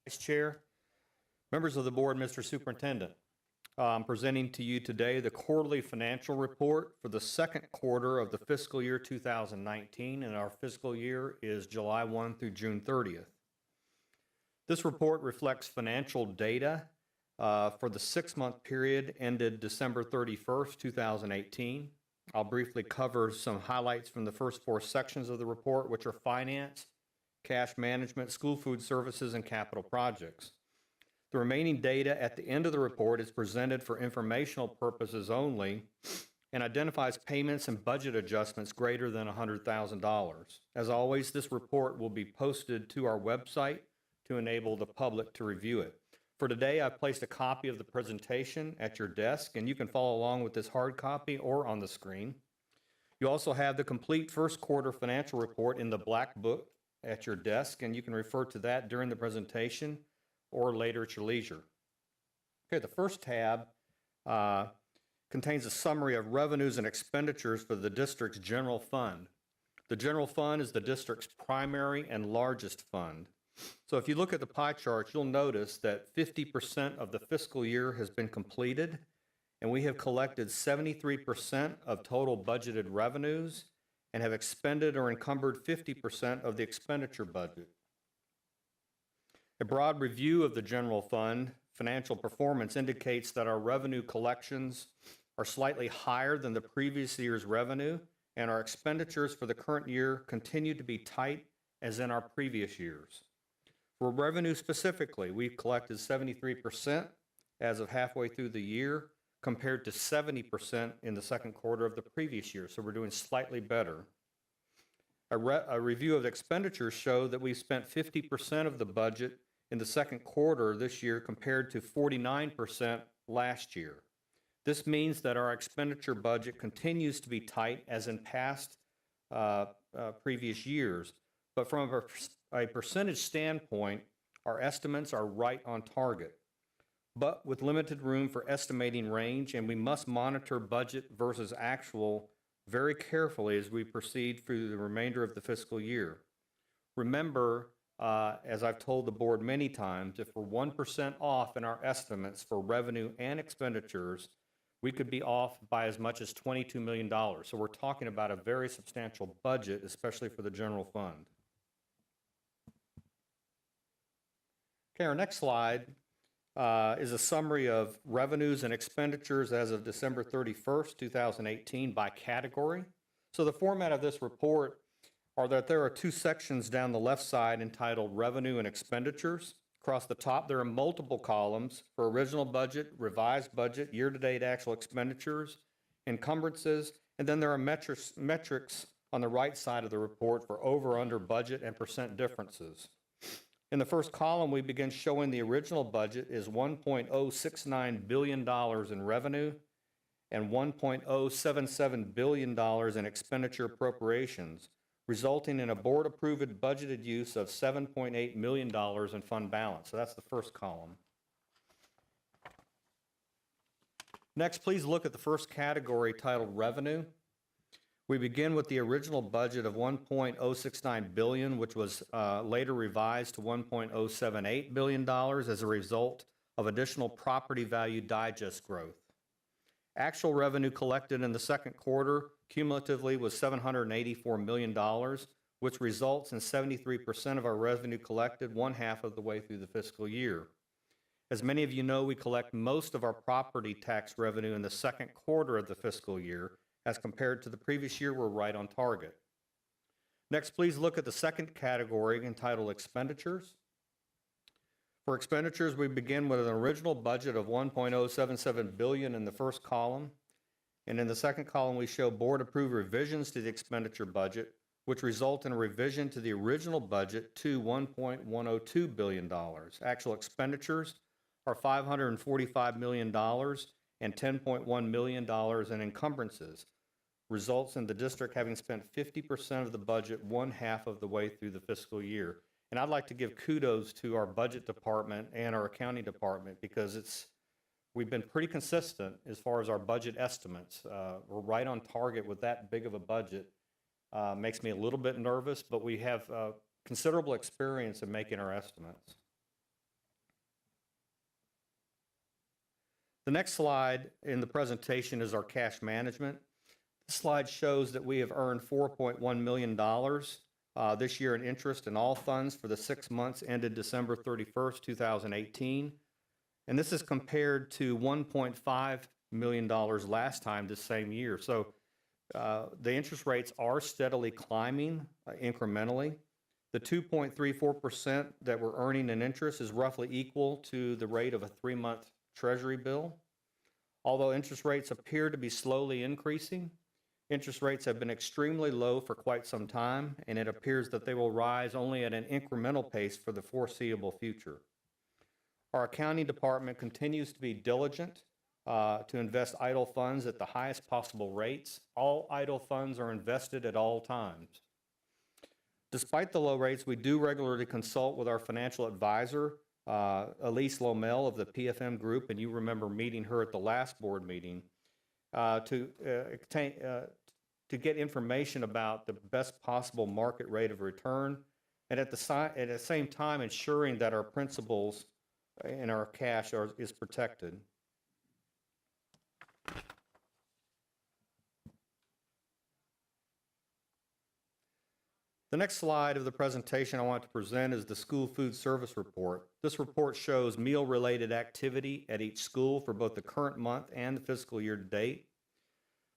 Vice Chair, members of the board, Mr. Superintendent, I'm presenting to you today the quarterly financial report for the second quarter of the fiscal year 2019, and our fiscal year is July 1 through June 30th. This report reflects financial data for the 6-month period ended December 31st, 2018. I'll briefly cover some highlights from the first 4 sections of the report, which are finance, cash management, school food services, and capital projects. The remaining data at the end of the report is presented for informational purposes only and identifies payments and budget adjustments greater than $100,000. As always, this report will be posted to our website to enable the public to review it. For today, I've placed a copy of the presentation at your desk, and you can follow along with this hard copy or on the screen. You also have the complete first quarter financial report in the black book at your desk, and you can refer to that during the presentation or later at your leisure. Okay, the first tab contains a summary of revenues and expenditures for the district's general fund. The general fund is the district's primary and largest fund. So if you look at the pie chart, you'll notice that 50% of the fiscal year has been completed, and we have collected 73% of total budgeted revenues and have expended or encumbered 50% of the expenditure budget. A broad review of the general fund financial performance indicates that our revenue collections are slightly higher than the previous year's revenue, and our expenditures for the current year continue to be tight as in our previous years. For revenue specifically, we've collected 73% as of halfway through the year, compared to 70% in the second quarter of the previous year, so we're doing slightly better. A review of the expenditures show that we spent 50% of the budget in the second quarter this year compared to 49% last year. This means that our expenditure budget continues to be tight as in past previous years, but from a percentage standpoint, our estimates are right on target, but with limited room for estimating range, and we must monitor budget versus actual very carefully as we proceed through the remainder of the fiscal year. Remember, as I've told the board many times, if we're 1% off in our estimates for revenue and expenditures, we could be off by as much as $22 million. So we're talking about a very substantial budget, especially for the general fund. Okay, our next slide is a summary of revenues and expenditures as of December 31st, 2018 by category. So the format of this report are that there are 2 sections down the left side entitled Revenue and Expenditures. Across the top, there are multiple columns for original budget, revised budget, year-to-date actual expenditures, encumbrances, and then there are metrics on the right side of the report for over, under budget and percent differences. In the first column, we begin showing the original budget is $1.069 billion in revenue and $1.077 billion in expenditure appropriations, resulting in a board-approved budgeted use of $7.8 million in fund balance. So that's the first column. Next, please look at the first category titled Revenue. We begin with the original budget of $1.069 billion, which was later revised to $1.078 billion as a result of additional property value digest growth. Actual revenue collected in the second quarter cumulatively was $784 million, which results in 73% of our revenue collected 1/2 of the way through the fiscal year. As many of you know, we collect most of our property tax revenue in the second quarter of the fiscal year. As compared to the previous year, we're right on target. Next, please look at the second category entitled Expenditures. For expenditures, we begin with an original budget of $1.077 billion in the first column. And in the second column, we show board-approved revisions to the expenditure budget, which result in a revision to the original budget to $1.102 billion. Actual expenditures are $545 million and $10.1 million in encumbrances, results in the district having spent 50% of the budget 1/2 of the way through the fiscal year. And I'd like to give kudos to our budget department and our accounting department because we've been pretty consistent as far as our budget estimates. We're right on target with that big of a budget. Makes me a little bit nervous, but we have considerable experience in making our estimates. The next slide in the presentation is our cash management. This slide shows that we have earned $4.1 million this year in interest in all funds for the 6 months ended December 31st, 2018. And this is compared to $1.5 million last time this same year. So the interest rates are steadily climbing incrementally. The 2.34% that we're earning in interest is roughly equal to the rate of a 3-month Treasury bill. Although interest rates appear to be slowly increasing, interest rates have been extremely low for quite some time, and it appears that they will rise only at an incremental pace for the foreseeable future. Our accounting department continues to be diligent to invest idle funds at the highest possible rates. All idle funds are invested at all times. Despite the low rates, we do regularly consult with our financial advisor, Elise Lomel of the PFM Group, and you remember meeting her at the last board meeting, to get information about the best possible market rate of return, and at the same time ensuring that our principals and our cash is protected. The next slide of the presentation I want to present is the school food service report. This report shows meal-related activity at each school for both the current month and the fiscal year to date.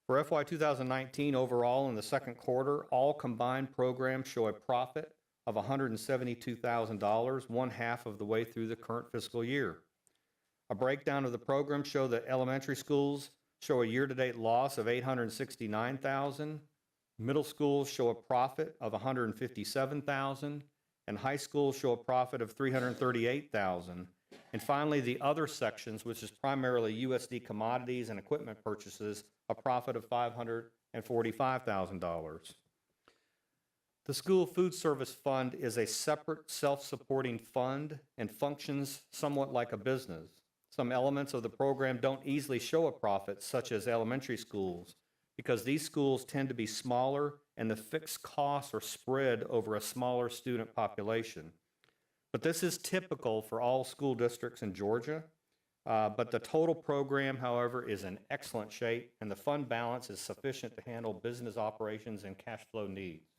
For FY 2019 overall in the second quarter, all combined programs show a profit of $172,000, 1/2 of the way through the current fiscal year. A breakdown of the program shows that elementary schools show a year-to-date loss of $869,000. Middle schools show a profit of $157,000, and high schools show a profit of $338,000. And finally, the other sections, which is primarily USD commodities and equipment purchases, a profit of $545,000. The School Food Service Fund is a separate self-supporting fund and functions somewhat like a business. Some elements of the program don't easily show a profit, such as elementary schools, because these schools tend to be smaller and the fixed costs are spread over a smaller student population. But this is typical for all school districts in Georgia. But the total program, however, is in excellent shape, and the fund balance is sufficient to handle business operations and cash flow needs.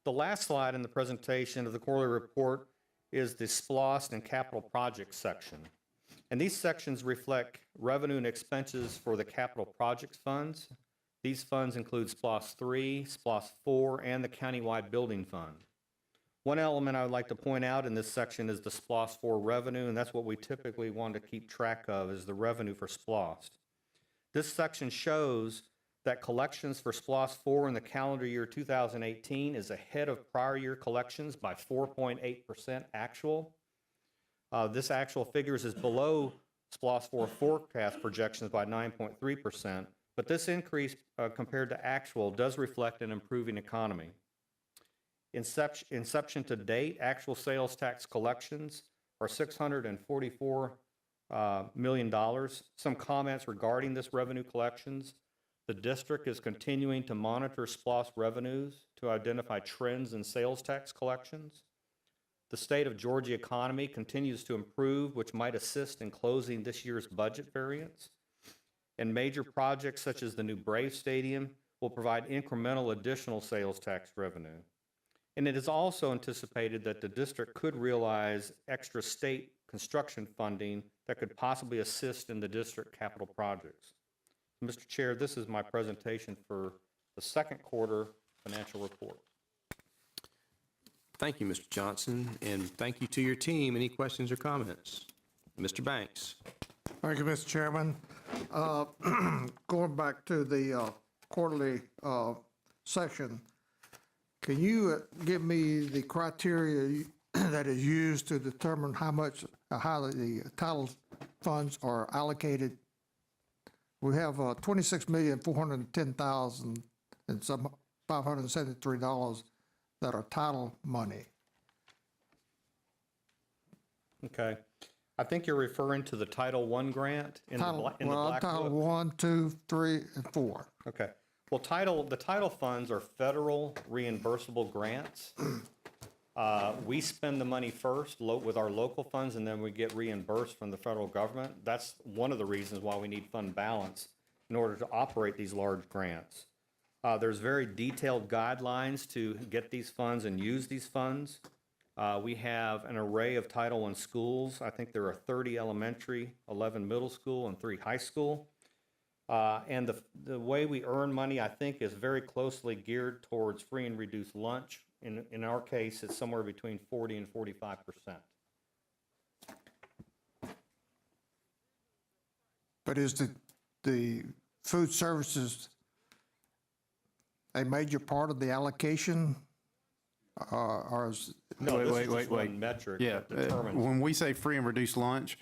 The last slide in the presentation of the quarterly report is the SPLOST and capital projects section. And these sections reflect revenue and expenses for the capital projects funds. These funds include SPLOST 3, SPLOST 4, and the countywide building fund. One element I would like to point out in this section is the SPLOST 4 revenue, and that's what we typically want to keep track of, is the revenue for SPLOST. This section shows that collections for SPLOST 4 in the calendar year 2018 is ahead of prior year collections by 4.8% actual. This actual figures is below SPLOST 4 forecast projections by 9.3%, but this increase compared to actual does reflect an improving economy. Inception to date, actual sales tax collections are $644 million. Some comments regarding this revenue collections. The district is continuing to monitor SPLOST revenues to identify trends in sales tax collections. The state of Georgia economy continues to improve, which might assist in closing this year's budget variance. And major projects such as the new Brave Stadium will provide incremental additional sales tax revenue. And it is also anticipated that the district could realize extra state construction funding that could possibly assist in the district capital projects. Mr. Chair, this is my presentation for the second quarter financial report. Thank you, Mr. Johnson, and thank you to your team. Any questions or comments? Mr. Banks. Thank you, Mr. Chairman. Going back to the quarterly section, can you give me the criteria that is used to determine how the title funds are allocated? We have $26,410,000 and some $573 that are title money. Okay. I think you're referring to the Title I grant in the black Title book. 1, 2, 3, and 4. Okay. Well, the title funds are federal reimbursable grants. We spend the money first with our local funds, and then we get reimbursed from the federal government. That's one of the reasons why we need fund balance in order to operate these large grants. There's very detailed guidelines to get these funds and use these funds. We have an array of Title I schools. I think there are 30 elementary, 11 middle school, and 3 high school. And the way we earn money, I think, is very closely geared towards free and reduced lunch. In our case, it's somewhere between 40 and 45%. But is the food services a major part of the allocation? Or is No, this is Wait. just one metric Yeah, that determines. when we say free and reduced lunch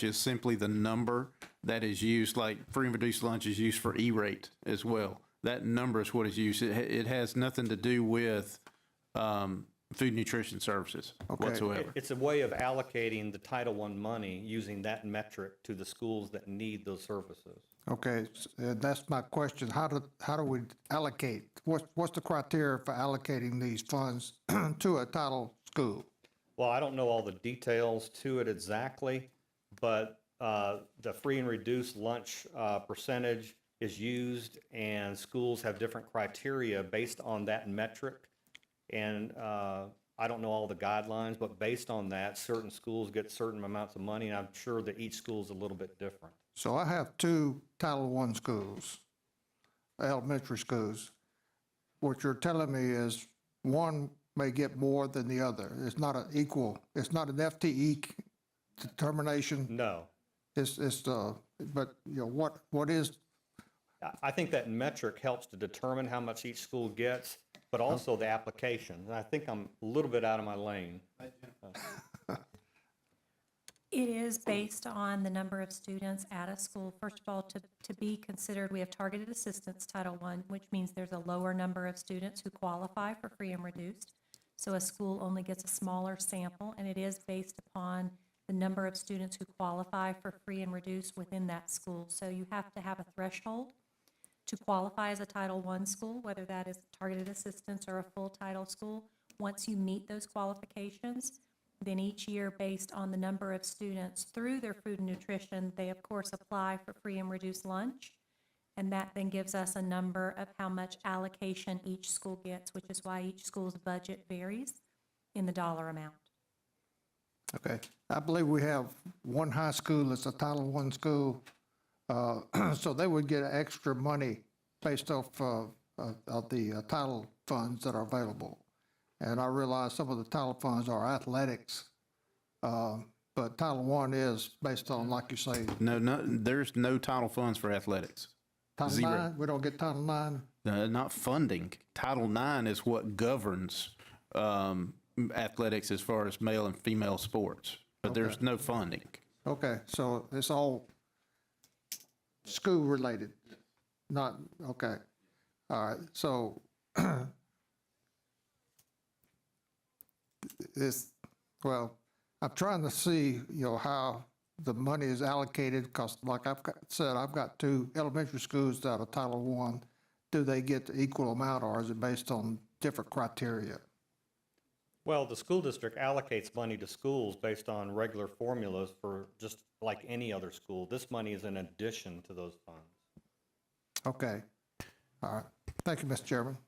is simply the number that is used, like free and reduced lunch is used for E-rate as well. That number is what is used. It has nothing to do with food nutrition services whatsoever. It's a way of allocating the Title I money using that metric to the schools that need those services. Okay, that's my question. How do we allocate? What's the criteria for allocating these funds to a title school? Well, I don't know all the details to it exactly, but the free and reduced lunch percentage is used, and schools have different criteria based on that metric. And I don't know all the guidelines, but based on that, certain schools get certain amounts of money, and I'm sure that each school is a little bit different. So I have 2 Title I schools, elementary schools. What you're telling me is one may get more than the other. It's not it's not an FTE determination. No. But you know, what is? I think that metric helps to determine how much each school gets, but also the application. And I think I'm a little bit out of my lane. It is based on the number of students at a school. First of all, to be considered, we have targeted assistance Title I, which means there's a lower number of students who qualify for free and reduced. So a school only gets a smaller sample, and it is based upon the number of students who qualify for free and reduced within that school. So you have to have a threshold to qualify as a Title I school, whether that is targeted assistance or a full title school. Once you meet those qualifications, then each year, based on the number of students through their food and nutrition, they of course apply for free and reduced lunch. And that then gives us a number of how much allocation each school gets, which is why each school's budget varies in the dollar amount. Okay, I believe we have one high school that's a Title I school, so they would get extra money based off of the title funds that are available. And I realize some of the title funds are athletics, but Title I is based on, like you say, No, there's no title funds for athletics. Title Zero. IX. We don't get Title IX. Not funding. Title IX is what governs athletics as far as male and female sports, but there's no funding. Okay, so it's all school related, not, okay. All right, so it's, well, I'm trying to see, how the money is allocated, because like said, I've got 2 elementary schools that are Title I. Do they get the equal amount, or is it based on different criteria? Well, the school district allocates money to schools based on regular formulas for just like any other school. This money is in addition to those funds. Okay, all right. Thank you, Mr. Chairman.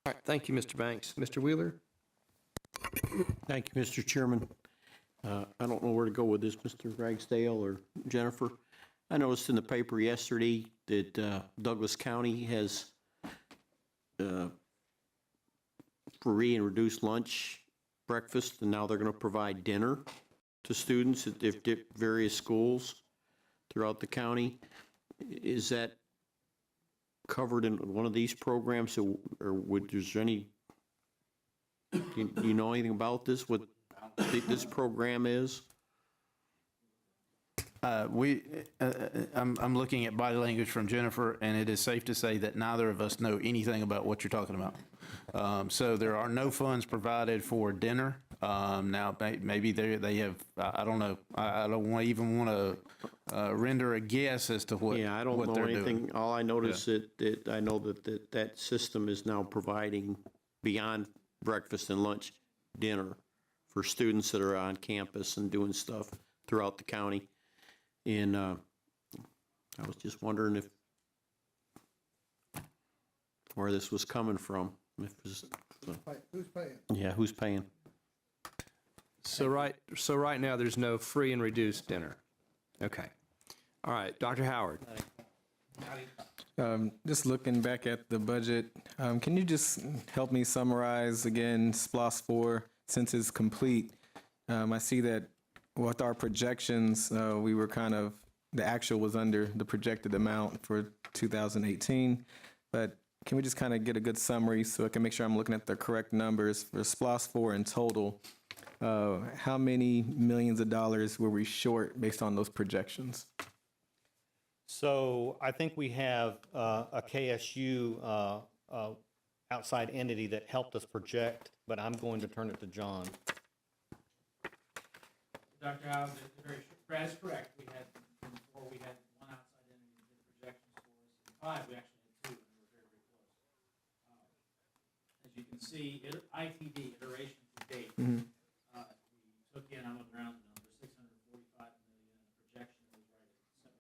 All right, thank you, Mr. Banks. Mr. Wheeler? Thank you, Mr. Chairman. I don't know where to go with this, Mr. Ragsdale or Jennifer. I noticed in the paper yesterday that Douglas County has free and reduced lunch, breakfast, and now they're going to provide dinner to students at various schools throughout the county. Is that covered in one of these programs, or is there any, do you know anything about this, what this program is? I'm looking at body language from Jennifer, and it is safe to say that neither of us know anything about what you're talking about. So there are no funds provided for dinner. Now, maybe they have, I don't know. I don't even want to render a guess as to what Yeah, I don't what know they're anything. doing. All I noticed that I know that system is now providing beyond breakfast and lunch, dinner for students that are on campus and doing stuff throughout the county. And I was just wondering where this was coming from. If it was, Who's paying? yeah, who's paying? So right now, there's no free and reduced dinner. Okay. All right, Dr. Howard. Just looking back at the budget, can you just help me summarize again SPLOST 4 since it's complete? I see that with our projections, we were the actual was under the projected amount for 2018, but can we just kind of get a good summary so I can make sure I'm looking at the correct numbers for SPLOST 4 in total? How many millions of dollars were we short based on those projections? So I think we have a KSU outside entity that helped us project, but I'm going to turn it to John. Dr. Howard, Brad is correct. We had one outside entity that did projections for us. In 5, we actually had 2, and we were very, very close. As you can see, ITD, iteration to date, we took in, I'm looking around the numbers, $645 million, and the projection was right at 701.8, so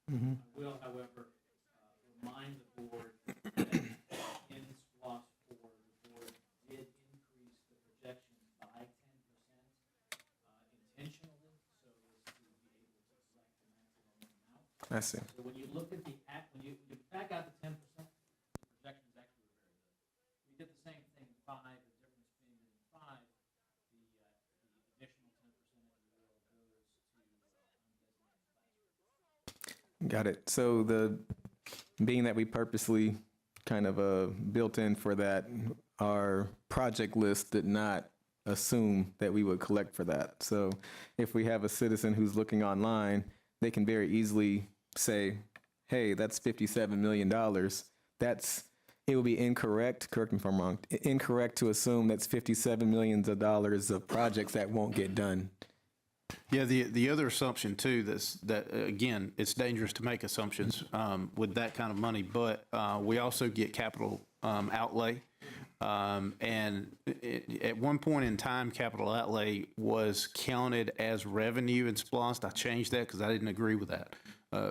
702. I will, however, remind the board that in SPLOST 4, the board did increase the projections by 10% intentionally, so as to be able to select the maximum amount. I see. So when you look at when you back out the 10%, the projections actually were very good. We did the same thing in 5. The difference being that in 5, the additional 10%, if you will, goes to undesignated classrooms. Got it. So being that we purposely kind of built in for that, our project list did not assume that we would collect for that. So if we have a citizen who's looking online, they can very easily say, hey, that's $57 million. It would be incorrect, correct me if I'm wrong, incorrect to assume that's $57 million of projects that won't get done. Yeah, the other assumption too, that again, it's dangerous to make assumptions with that kind of money, but we also get capital outlay. And at one point in time, capital outlay was counted as revenue in SPLOST. I changed that because I didn't agree with that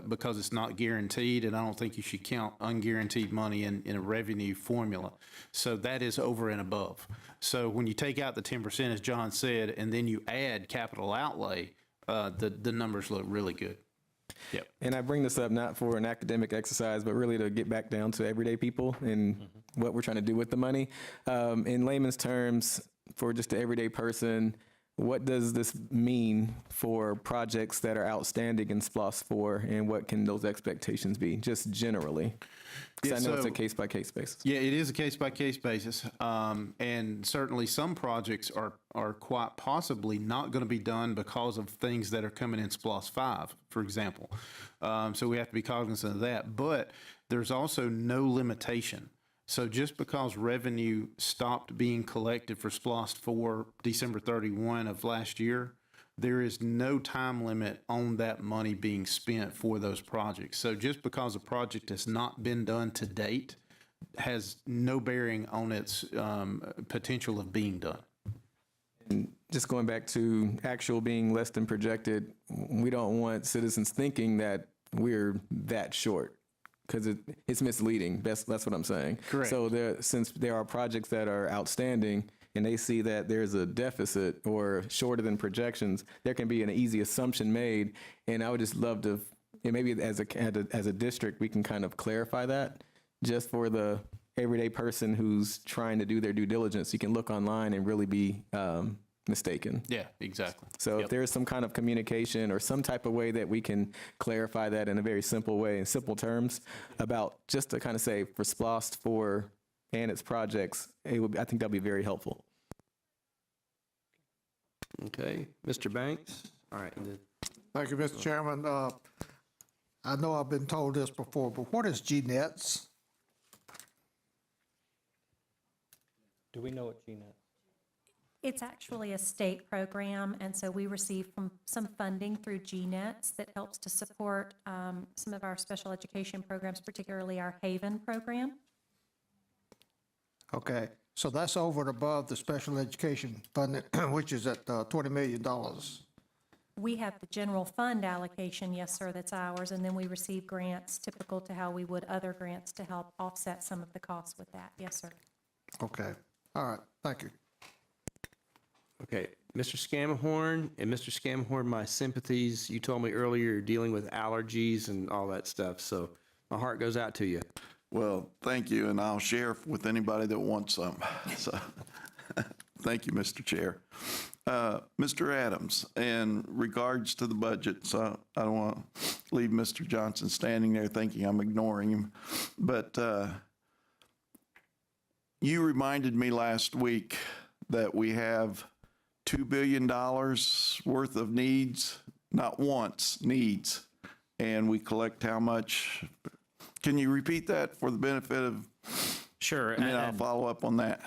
because it's not guaranteed, and I don't think you should count unguaranteed money in a revenue formula. So that is over and above. So when you take out the 10%, as John said, and then you add capital outlay, the numbers look really good. Yep. And I bring this up not for an academic exercise, but really to get back down to everyday people and what we're trying to do with the money. In layman's terms, for just the everyday person, what does this mean for projects that are outstanding in SPLOST 4, and what can those expectations be, just generally? Because I know it's a case-by-case basis. Yeah, it is a case-by-case basis. And certainly some projects are quite possibly not going to be done because of things that are coming in SPLOST 5, for example. So we have to be cognizant of that. But there's also no limitation. So just because revenue stopped being collected for SPLOST 4 December 31 of last year, there is no time limit on that money being spent for those projects. So just because a project has not been done to date has no bearing on its potential of being done. And just going back to actual being less than projected, we don't want citizens thinking that we're that short, because it's misleading. That's what I'm saying. Correct. So since there are projects that are outstanding and they see that there's a deficit or shorter than projections, there can be an easy assumption made. And I would just love to, and maybe as a district, we can kind of clarify that just for the everyday person who's trying to do their due diligence. You can look online and really be mistaken. Yeah, exactly. So if there's some kind of communication or some type of way that we can clarify that in a very simple way, in simple terms, about just to kind of say for SPLOST 4 and its projects, I think that'll be very helpful. Okay, Mr. Banks? All right. Thank you, Mr. Chairman. I know I've been told this before, but what is GNETS? Do we know what GNET? It's actually a state program, and so we receive some funding through GNETS that helps to support some of our special education programs, particularly our Haven program. Okay, so that's over and above the special education funding, which is at $20 million. We have the general fund allocation, yes, sir, that's ours, and then we receive grants typical to how we would other grants to help offset some of the costs with that. Yes, sir. Okay, all right, thank you. Okay, Mr. Scamahorn, and Mr. Scamahorn, my sympathies. You told me earlier you're dealing with allergies and all that stuff, so my heart goes out to you. Well, thank you, and I'll share with anybody that wants some. So, thank you, Mr. Chair. Mr. Adams, in regards to the budget, so I don't want to leave Mr. Johnson standing there thinking I'm ignoring him, but you reminded me last week that we have $2 billion worth of needs, not wants, needs, and we collect how much? Can you repeat that for the benefit of? Sure. And then I'll follow up on that.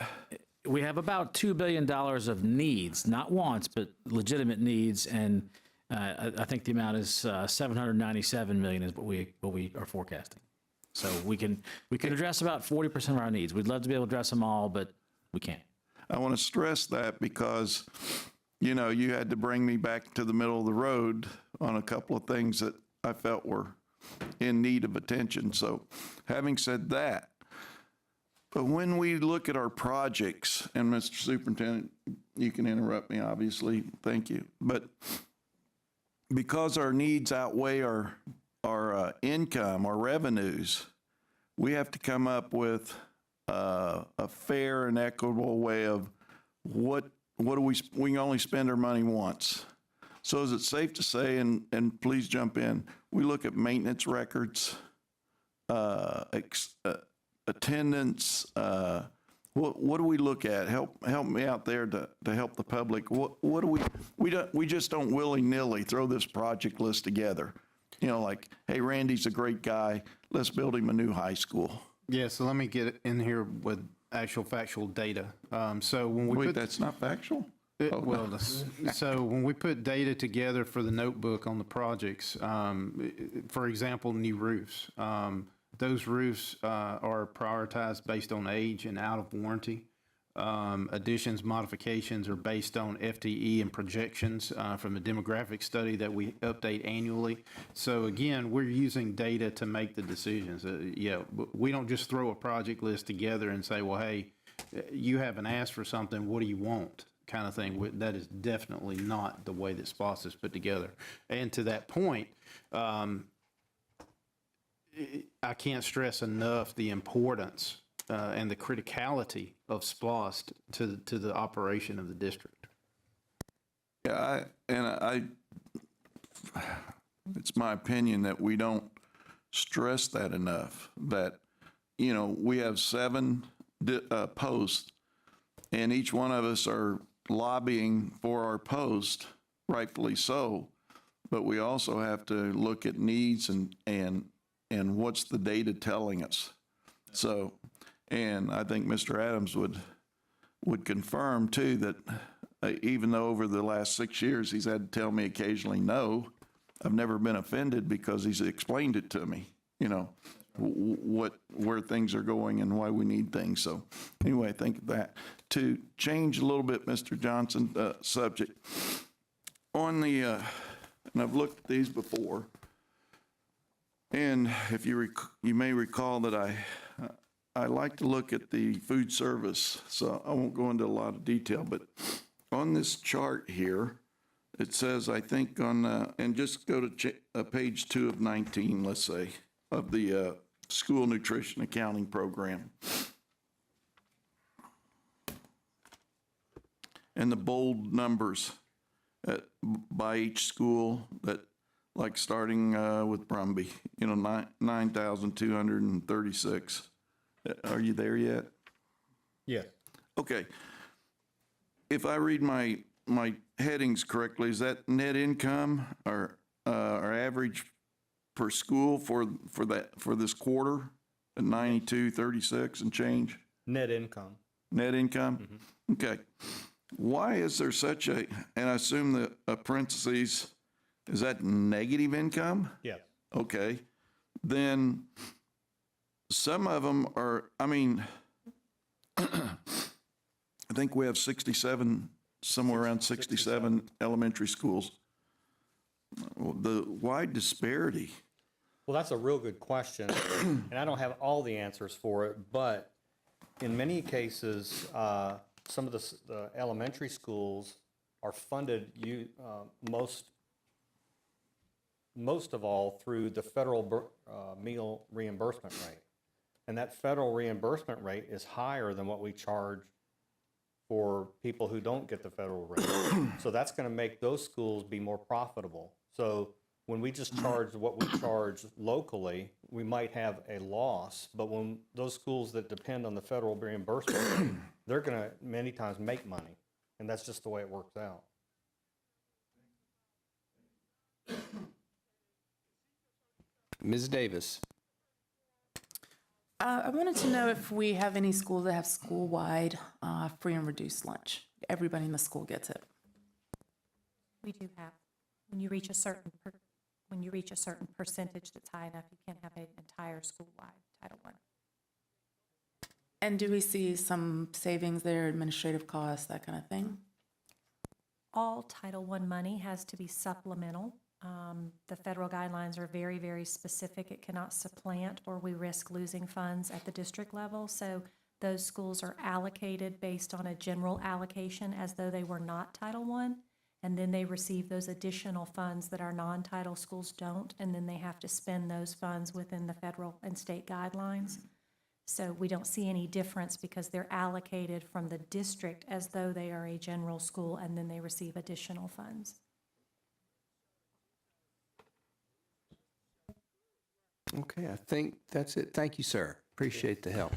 We have about $2 billion of needs, not wants, but legitimate needs, and I think the amount is $797 million is what we are forecasting. So we can address about 40% of our needs. We'd love to be able to address them all, but we can't. I want to stress that because, you know, you had to bring me back to the middle of the road on a couple of things that I felt were in need of attention. So having said that, but when we look at our projects, and Mr. Superintendent, you can interrupt me, obviously, thank you. But because our needs outweigh our income, our revenues, we have to come up with a fair and equitable way of what do we can only spend our money once. So is it safe to say, and please jump in, we look at maintenance records, attendance, what do we look at? Help me out there to help the public. What do we just don't willy-nilly throw this project list together. You know, like, hey, Randy's a great guy, let's build him a new high school. Yeah, so let me get in here with actual factual data. So when we Wait, that's not factual? So when we put data together for the notebook on the projects, for example, new roofs, those roofs are prioritized based on age and out of warranty. Additions, modifications are based on FTE and projections from a demographic study that we update annually. So again, we're using data to make the decisions. We don't just throw a project list together and say, well, hey, you haven't asked for something, what do you want? kind of thing. That is definitely not the way that SPOS is put together. And to that point, I can't stress enough the importance and the criticality of SPOS to the operation of the district. Yeah, it's my opinion that we don't stress that enough, that, you know, we have 7 posts, and each one of us are lobbying for our post, rightfully so, but we also have to look at needs and what's the data telling us. So, and I think Mr. Adams would confirm too that even though over the last 6 years he's had to tell me occasionally no, I've never been offended because he's explained it to me, you know, where things are going and why we need things. So anyway, I think that to change a little bit, Mr. Johnson, subject on the, and I've looked at these before, and if you may recall that I like to look at the food service, so I won't go into a lot of detail, but on this chart here, it says, I think on, and just go to page 2 of 19, let's say, of the school nutrition accounting program. And the bold numbers by each school, that like starting with Brumby, you know, 9,236. Are you there yet? Yeah. Okay. If I read my headings correctly, is that net income or average per school for this quarter at 9236 and change? Net income. Net income? Mm-hmm. Okay. Why is there such a, and I assume the parentheses, is that negative income? Yeah. Okay. Then some of them are, I mean, I think we have 67, somewhere around 67 elementary schools. The wide disparity. Well, that's a real good question, and I don't have all the answers for it, but in many cases, some of the elementary schools are funded most of all through the federal meal reimbursement rate. And that federal reimbursement rate is higher than what we charge for people who don't get the federal rate. So that's going to make those schools be more profitable. So when we just charge what we charge locally, we might have a loss. But when those schools that depend on the federal reimbursement, they're going to many times make money. And that's just the way it works out. Ms. Davis. I wanted to know if we have any schools that have school-wide free and reduced lunch. Everybody in the school gets it. We do have, when you reach a certain percentage that's high enough, you can have an entire school-wide Title I. And do we see some savings there, administrative costs, that kind of thing? All Title I money has to be supplemental. The federal guidelines are very, very specific. It cannot supplant, or we risk losing funds at the district level. So those schools are allocated based on a general allocation as though they were not Title I. And then they receive those additional funds that our non-title schools don't. And then they have to spend those funds within the federal and state guidelines. So we don't see any difference because they're allocated from the district as though they are a general school, and then they receive additional funds. Okay, I think that's it. Thank you, sir. Appreciate the help.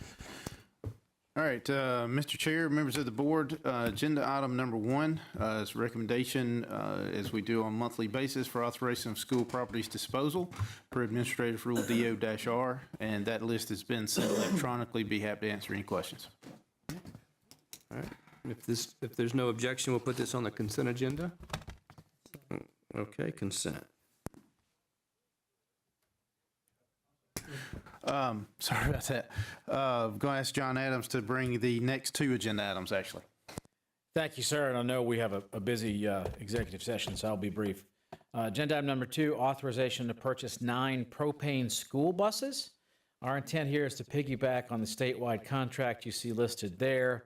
All right, Mr. Chair, members of the board, agenda item number 1 is recommendation, as we do on a monthly basis, for authorization of school properties disposal per Administrative Rule DO-R, and that list has been sent electronically. Be happy to answer any questions. All right. If there's no objection, we'll put this on the consent agenda. Okay, consent. Sorry about that. I'm going to ask John Adams to bring the next 2 agenda items, actually. Thank you, sir. And I know we have a busy executive session, so I'll be brief. Agenda item number 2, authorization to purchase 9 propane school buses. Our intent here is to piggyback on the statewide contract you see listed there.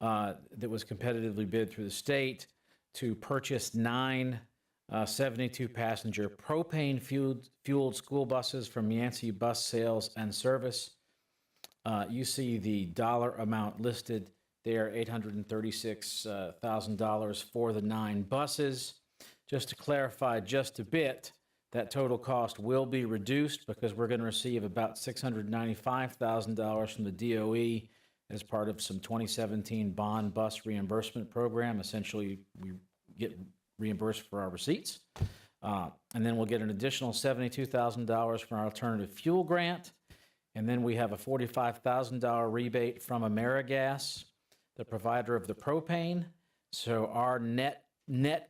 that was competitively bid through the state to purchase 9 72-passenger propane-fueled school buses from Yancey Bus Sales and Service. You see the dollar amount listed there, $836,000 for the 9 buses. Just to clarify just a bit, that total cost will be reduced because we're going to receive about $695,000 from the DOE as part of some 2017 bond bus reimbursement program. Essentially, we get reimbursed for our receipts. And then we'll get an additional $72,000 from our alternative fuel grant. And then we have a $45,000 rebate from AmeriGas, the provider of the propane. So our net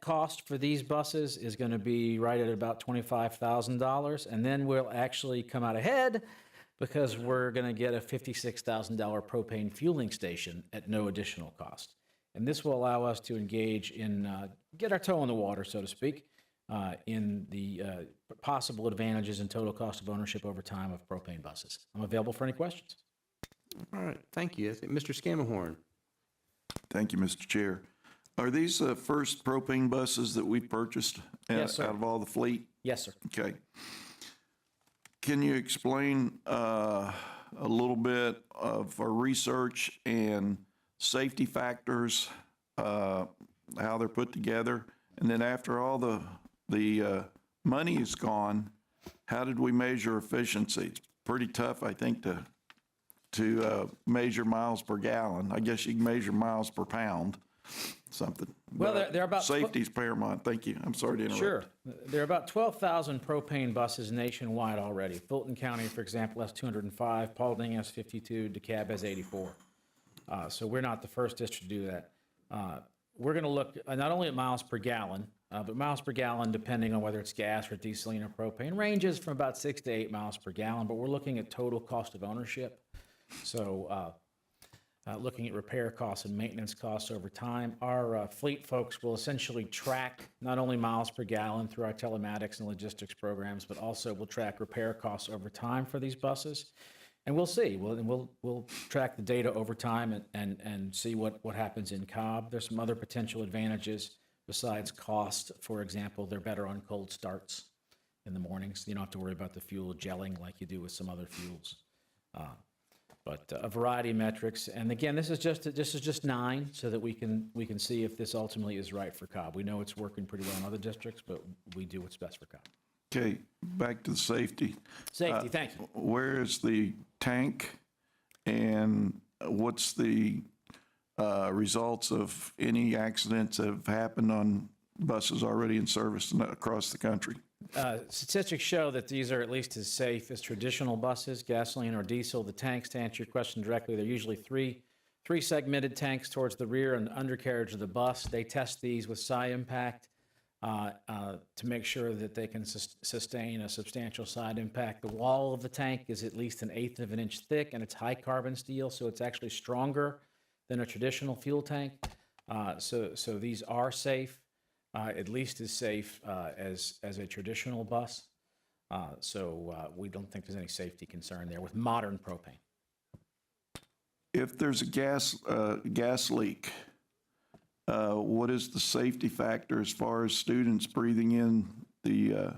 cost for these buses is going to be right at about $25,000. And then we'll actually come out ahead because we're going to get a $56,000 propane fueling station at no additional cost. And this will allow us to engage in, get our toe in the water, so to speak, in the possible advantages and total cost of ownership over time of propane buses. I'm available for any questions. All right, thank you. I think Mr. Scamahorn. Thank you, Mr. Chair. Are these the first propane buses that we purchased Yes, sir. out of all the fleet? Yes, sir. Okay. Can you explain a little bit of our research and safety factors, how they're put together? And then after all the money is gone, how did we measure efficiency? It's pretty tough, I think, to measure miles per gallon. I guess you can measure miles per pound, something. Well, they're about safety's paramount. Thank you. I'm sorry to interrupt. Sure. There are about 12,000 propane buses nationwide already. Fulton County, for example, has 205. Paulding has 52. DeKalb has 84. So we're not the first district to do that. We're going to look not only at miles per gallon, but miles per gallon, depending on whether it's gas or dieseline or propane, ranges from about 6 to 8 miles per gallon. But we're looking at total cost of ownership. So looking at repair costs and maintenance costs over time. Our fleet folks will essentially track not only miles per gallon through our telematics and logistics programs, but also we'll track repair costs over time for these buses. And we'll see. We'll track the data over time and see what happens in Cobb. There's some other potential advantages besides cost. For example, they're better on cold starts in the mornings. You don't have to worry about the fuel gelling like you do with some other fuels. But a variety of metrics. And again, this is just 9 so that we can see if this ultimately is right for Cobb. We know it's working pretty well in other districts, but we do what's best for Cobb. Okay, back to the safety. Safety, thank you. Where is the tank, and what's the results of any accidents that have happened on buses already in service across the country? Statistics show that these are at least as safe as traditional buses, gasoline or diesel. The tanks, to answer your question directly, they're usually three segmented tanks towards the rear and undercarriage of the bus. They test these with side impact to make sure that they can sustain a substantial side impact. The wall of the tank is at least 1/8 of an inch thick, and it's high carbon steel, so it's actually stronger than a traditional fuel tank. So these are safe, at least as safe as a traditional bus. So we don't think there's any safety concern there with modern propane. If there's a gas leak, what is the safety factor as far as students breathing in the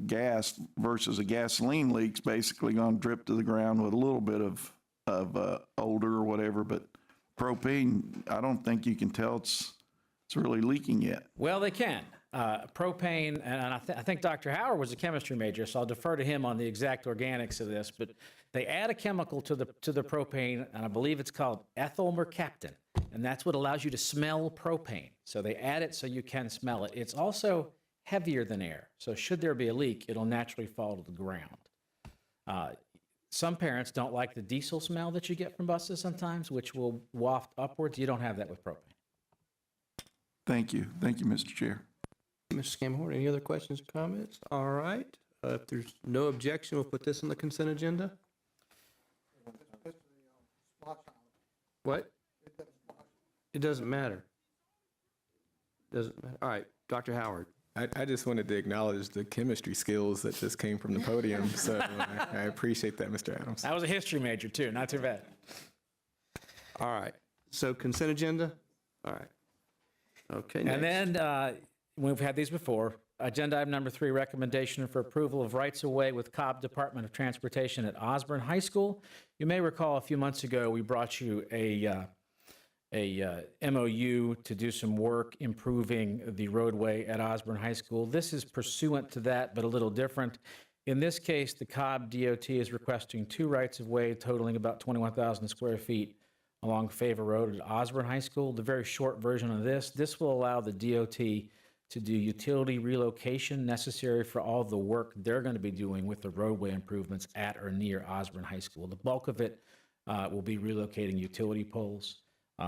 gas versus a gasoline leak's basically going to drip to the ground with a little bit of odor or whatever, but propane, I don't think you can tell it's really leaking yet. Well, they can. Propane, and I think Dr. Howard was a chemistry major, so I'll defer to him on the exact organics of this, but they add a chemical to the propane, and I believe it's called ethyl mercaptan, and that's what allows you to smell propane. So they add it so you can smell it. It's also heavier than air, so should there be a leak, it'll naturally fall to the ground. Some parents don't like the diesel smell that you get from buses sometimes, which will waft upwards. You don't have that with propane. Thank you. Thank you, Mr. Chair. Mr. Scamahorn, any other questions or comments? All right. If there's no objection, we'll put this on the consent agenda. What? It doesn't matter. Doesn't matter. All right, Dr. Howard. I just wanted to acknowledge the chemistry skills that just came from the podium, so I appreciate that, Mr. Adams. I was a history major too, not too bad. All right. So consent agenda? All right. Okay, next. And then, we've had these before, agenda item number 3, recommendation for approval of rights-of-way with Cobb Department of Transportation at Osborne High School. You may recall a few months ago, we brought you a MOU to do some work improving the roadway at Osborne High School. This is pursuant to that, but a little different. In this case, the Cobb DOT is requesting 2 rights-of-way totaling about 21,000 square feet along Favor Road at Osborne High School. The very short version of this will allow the DOT to do utility relocation necessary for all the work they're going to be doing with the roadway improvements at or near Osborne High School. The bulk of it will be relocating utility poles.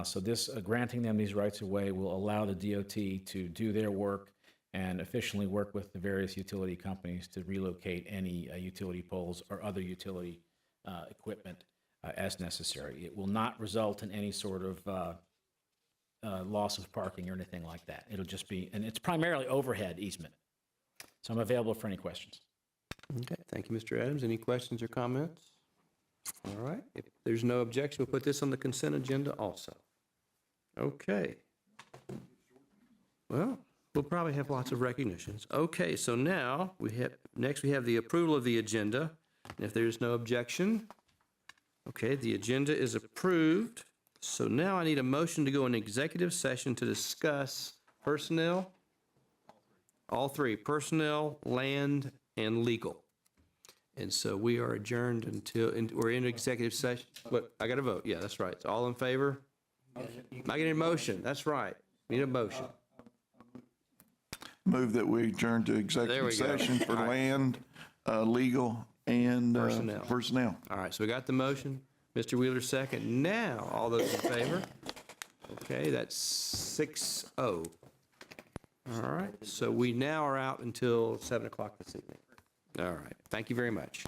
So this, granting them these rights-of-way will allow the DOT to do their work and efficiently work with the various utility companies to relocate any utility poles or other utility equipment as necessary. It will not result in any sort of loss of parking or anything like that. It'll just be, and it's primarily overhead easement. So I'm available for any questions. Okay, thank you, Mr. Adams. Any questions or comments? All right, if there's no objection, we'll put this on the consent agenda also. Okay. Well, we'll probably have lots of recognitions. Okay, so now next we have the approval of the agenda. And if there's no objection, okay, the agenda is approved. So now I need a motion to go in executive session to discuss personnel, all 3, personnel, land, and legal. And so we are adjourned until, we're in executive session. What, I got to vote. Yeah, that's right. So all in favor? I get a motion. That's right. Need a motion. Move that we adjourn to There executive we go. session for All right. land, legal, and personnel. All right, so we got the motion. Mr. Wheeler second. Now, all those in favor? Okay, that's 6-0. All right, so we now are out until 7 o'clock this evening. All right, thank you very much.